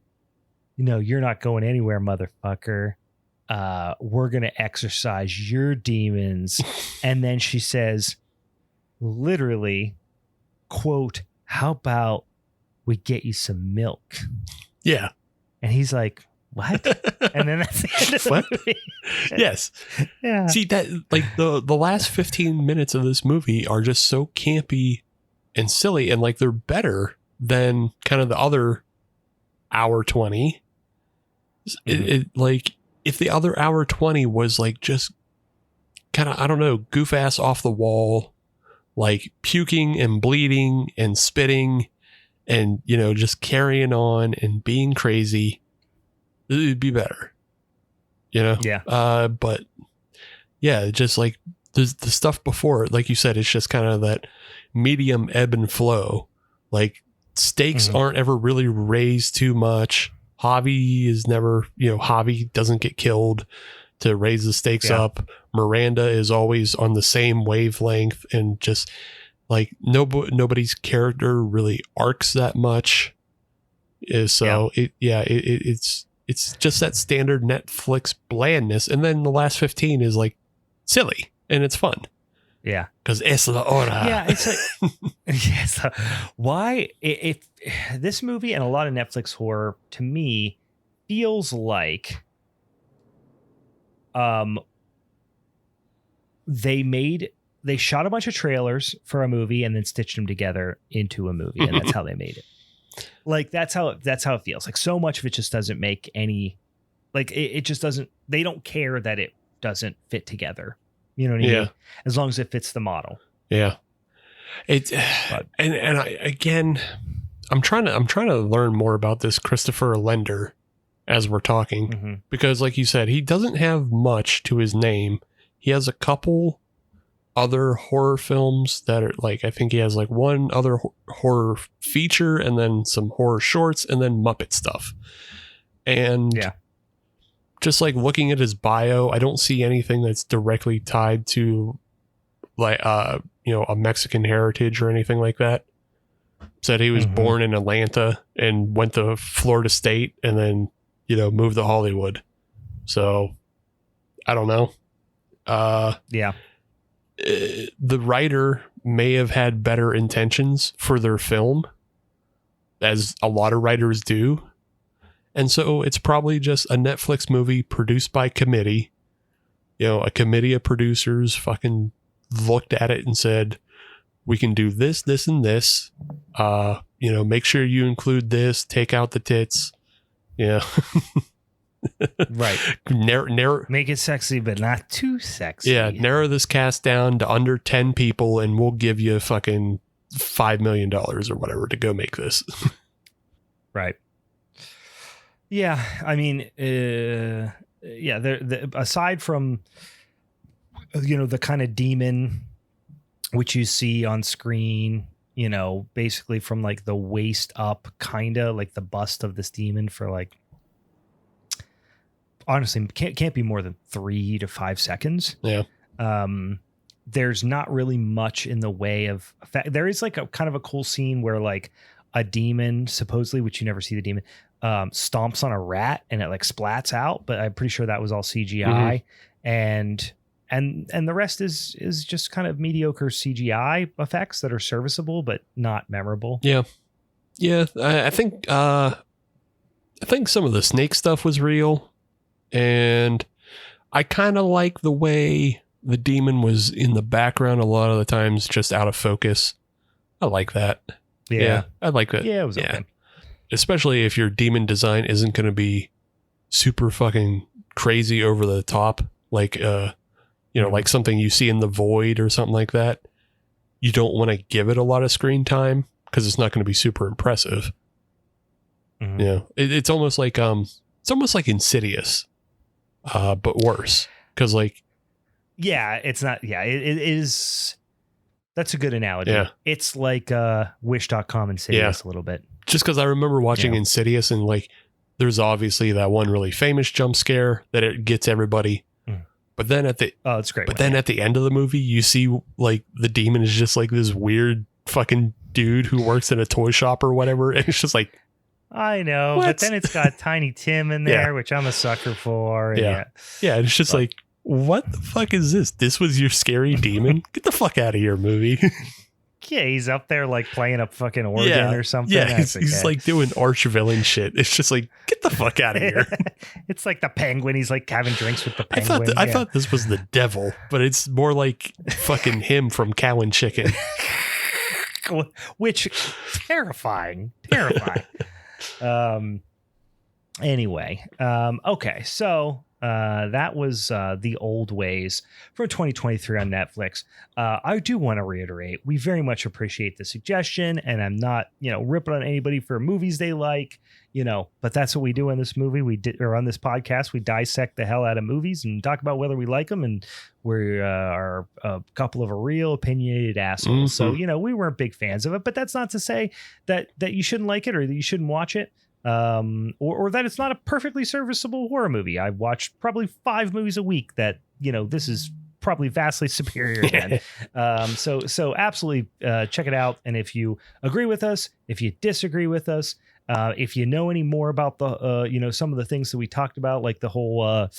you know, you're not going anywhere, motherfucker. We're going to exorcise your demons. And then she says, literally, quote, how about we get you some milk? Yeah. And he's like, what? And then that's the end of the movie. Yes. Yeah. See that, like the last 15 minutes of this movie are just so campy and silly. And like, they're better than kind of the other hour 20. It like if the other hour 20 was like just kind of, I don't know, goof ass off the wall, like puking and bleeding and spitting and, you know, just carrying on and being crazy, it'd be better, you know? Yeah. But yeah, just like the stuff before, like you said, it's just kind of that medium ebb and flow. Like stakes aren't ever really raised too much. Javi is never, you know, Javi doesn't get killed to raise the stakes up. Miranda is always on the same wavelength and just like nobody's character really arcs that much. So it's just that standard Netflix blandness. And then the last 15 is like silly and it's fun. Yeah. Because es la hora. Yeah. It's like, yes. Why, if this movie and a lot of Netflix horror to me feels like they shot a bunch of trailers for a movie and then stitched them together into a movie. And that's how they made it. Like, that's how it feels. Like, so much of it just doesn't make any, like, it just doesn't, they don't care that it doesn't fit together. You know what I mean? As long as it fits the model. Yeah. It's and I, again, I'm trying to learn more about this Christopher Lender as we're talking, because like you said, he doesn't have much to his name. He has a couple other horror films that are like, I think he has like one other horror feature and then some horror shorts and then Muppet stuff. And just like looking at his bio, I don't see anything that's directly tied to like, you know, a Mexican heritage or anything like that. Said he was born in Atlanta and went to Florida State and then, you know, moved to Hollywood. So I don't know. the writer may have had better intentions for their film, as a lot of writers do. And so it's probably just a Netflix movie produced by committee. You know, a committee of producers fucking looked at it and said, we can do this, this, and this. You know, make sure you include this, take out the tits. Yeah. Right. Narrow, make it sexy, but not too sexy. yeah. Narrow this cast down to under 10 people and we'll give you fucking $5 million or whatever to go make this. Right. Yeah. I mean, aside from, you know, the kind of demon which you see on screen, you know, basically from like the waist up, kind of like the bust of this demon for like, honestly, can't be more than 3 to 5 seconds. Yeah. There's not really much in the way of effect. There is like a kind of a cool scene where like a demon, supposedly, which you never see the demon, stomps on a rat and it like splats out, but I'm pretty sure that was all CGI. And the rest is just kind of mediocre CGI effects that are serviceable but not memorable. Yeah. Yeah. I think some of the snake stuff was real. And I kind of like the way the demon was in the background a lot of the times, just out of focus. I like that. Yeah, I like that. Yeah, it was okay. Especially if your demon design isn't going to be super fucking crazy over the top, like you know, like something you see in The Void or something like that. You don't want to give it a lot of screen time because it's not going to be super impressive. Mm-hmm. Yeah, it's almost like Insidious, but worse. Because like, yeah, it's not. Yeah, it is. That's a good analogy. Yeah. It's like Wish.com Insidious a little bit. Just because I remember watching Insidious and like, there's obviously that one really famous jump scare that it gets everybody. But then it's great. But then at the end of the movie, you see like the demon is just like this weird fucking dude who works in a toy shop or whatever. And it's just like, I know, what? But then it's got Tiny Tim in there, which I'm a sucker for. And yeah. And it's just like, what the fuck is this? This was your scary demon? Get the fuck out of here, movie. Yeah, he's up there like playing a fucking organ or something. Yeah, he's like doing arch villain shit. It's just like, get the fuck out of here. It's like the penguin. He's like having drinks with the penguin. I thought this was the devil, but it's more like fucking him from Cow and Chicken. Which, terrifying. Anyway, okay, so that was The Old Ways from 2023 on Netflix. I do want to reiterate, we very much appreciate the suggestion, and I'm not, ripping on anybody for movies they like, but that's what we do in this movie. Or on this podcast, we dissect the hell out of movies and talk about whether we like them, and we are a couple of real opinionated assholes. Mm-hmm. So, we weren't big fans of it, but that's not to say that you shouldn't like it or that you shouldn't watch it. Or that it's not a perfectly serviceable horror movie. I watch probably 5 movies a week that, this is probably vastly superior than. So absolutely check it out. And if you agree with us, if you disagree with us, if you know any more about the, some of the things that we talked about, like the whole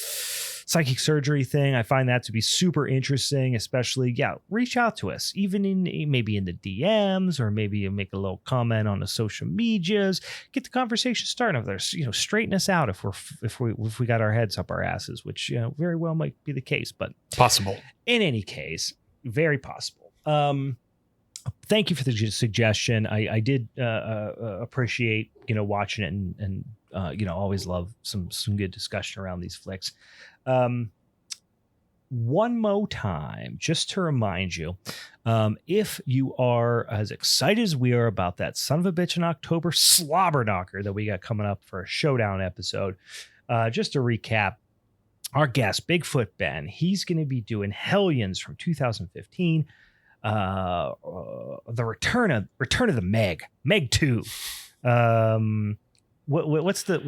psychic surgery thing, I find that to be super interesting, especially, reach out to us, even maybe in the DMs, or maybe you make a little comment on the social medias, get the conversation started over there, straighten us out if we got our heads up our asses, which, very well might be the case, but possible. In any case, very possible. Thank you for the suggestion. I did appreciate, watching it and always love some good discussion around these flicks. One more time, just to remind you, if you are as excited as we are about that son of a bitch in October slobber knocker that we got coming up for a showdown episode, just to recap, our guest, Bigfoot Ben, he's going to be doing Hellions from 2015. The return of the Meg 2. What's the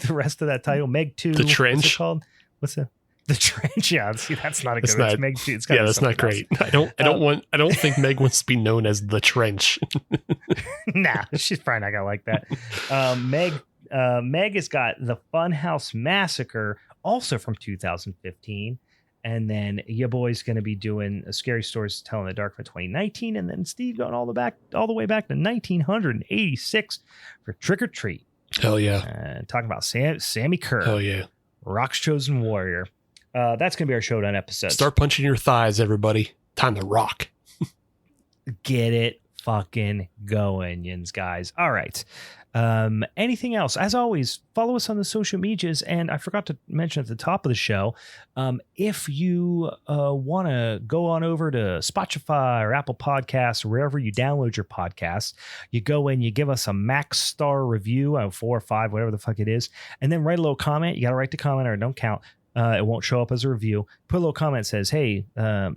rest of that title? Meg 2. The Trench. What's it called? What's the Trench? Yeah, see, that's not a good. It's Meg 2. That's not great. I don't think Meg wants to be known as the Trench. Nah, she's probably not gonna like that. Meg has got the Funhouse Massacre, also from 2015. And then your boy's going to be doing a Scary Stories to Tell in the Dark for 2019. And then Steve going all the way back to 1986 for Trick or Treat. Hell yeah. Talking about Sammy Kerr. Hell yeah. Rock's Chosen Warrior. That's going to be our Showdown episode. Start punching your thighs, everybody. Time to rock. Get it fucking going, yins, guys. All right. Anything else? As always, follow us on the social medias. And I forgot to mention at the top of the show, if you want to go on over to Spotify or Apple Podcasts or wherever you download your podcasts, you go in, you give us a max star review, 4 or 5, whatever the fuck it is, and then write a little comment. You got to write the comment or it don't count. It won't show up as a review. Put a little comment that says, hey,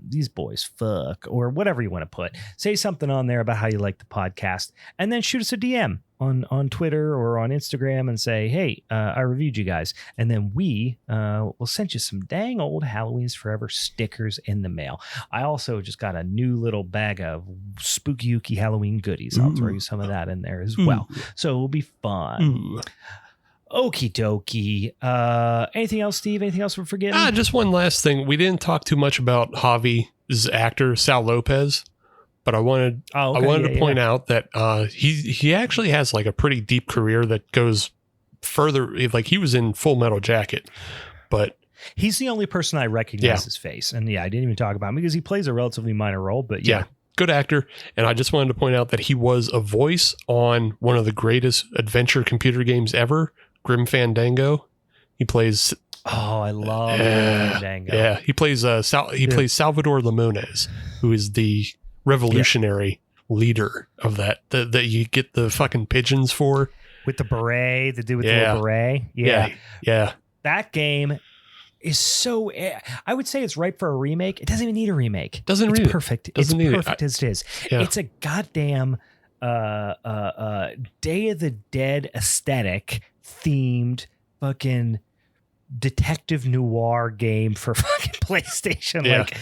these boys fuck, or whatever you want to put. Say something on there about how you like the podcast, and then shoot us a DM on Twitter or on Instagram and say, hey, I reviewed you guys. And then we will send you some dang old Halloween's Forever stickers in the mail. I also just got a new little bag of spooky ooky Halloween goodies. I'll throw you some of that in there as well. So it'll be fun. Okie dokie. Anything else, Steve? Anything else we're forgetting? Just one last thing. We didn't talk too much about Javi's actor, Sal Lopez, but I wanted to point out that he actually has like a pretty deep career that goes further. Like he was in Full Metal Jacket, but he's the only person I recognize his face. And I didn't even talk about him because he plays a relatively minor role, but yeah. Good actor. And I just wanted to point out that he was a voice on one of the greatest adventure computer games ever, Grim Fandango. He plays. Oh, I love Grim Fandango. Yeah, he plays. Plays Salvador Limones, who is the revolutionary leader of that. That you get the fucking pigeons for with the beret. The dude with the little beret. Yeah. That game is so. I would say it's ripe for a remake. It doesn't even need a remake. It's perfect. It's perfect as it is. Yeah. It's a goddamn Day of the Dead aesthetic themed fucking detective noir game for fucking PlayStation. Like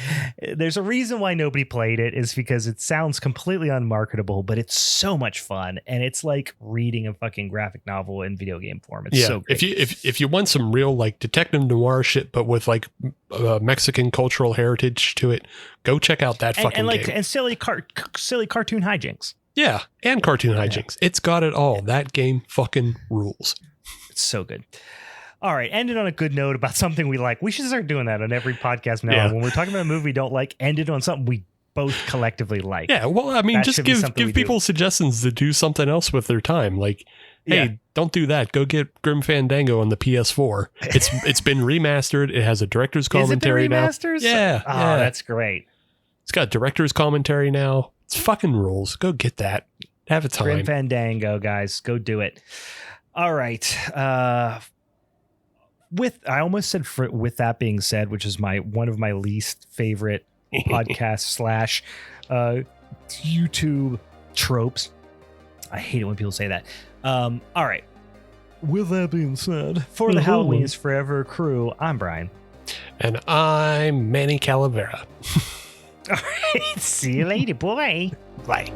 there's a reason why nobody played it, is because it sounds completely unmarketable, but it's so much fun, and it's like reading a fucking graphic novel in video game form. It's so great. If you want some real like detective noir shit, but with like Mexican cultural heritage to it, go check out that fucking game. And silly cartoon hijinks. Yeah, and cartoon hijinks. It's got it all. That game fucking rules. It's so good. All right, ended on a good note about something we like. We should start doing that on every podcast now. Yeah. When we're talking about a movie we don't like, ended on something we both collectively like. Yeah, well, I mean, that just give people suggestions to do something else with their time. Like, hey, don't do that. Go get Grim Fandango on the PS4. It's been remastered. It has a director's commentary now. Yeah. Oh, that's great. It's got director's commentary now. It's fucking rules. Go get that. Have a time. Grim Fandango, guys. Go do it. All right. With that being said, which is one of my least favorite podcast / YouTube tropes. I hate it when people say that. All right. With that being said, for the Halloween's Forever crew, I'm Brian. And I'm Manny Calavera. All right. See you later, boy. Bye.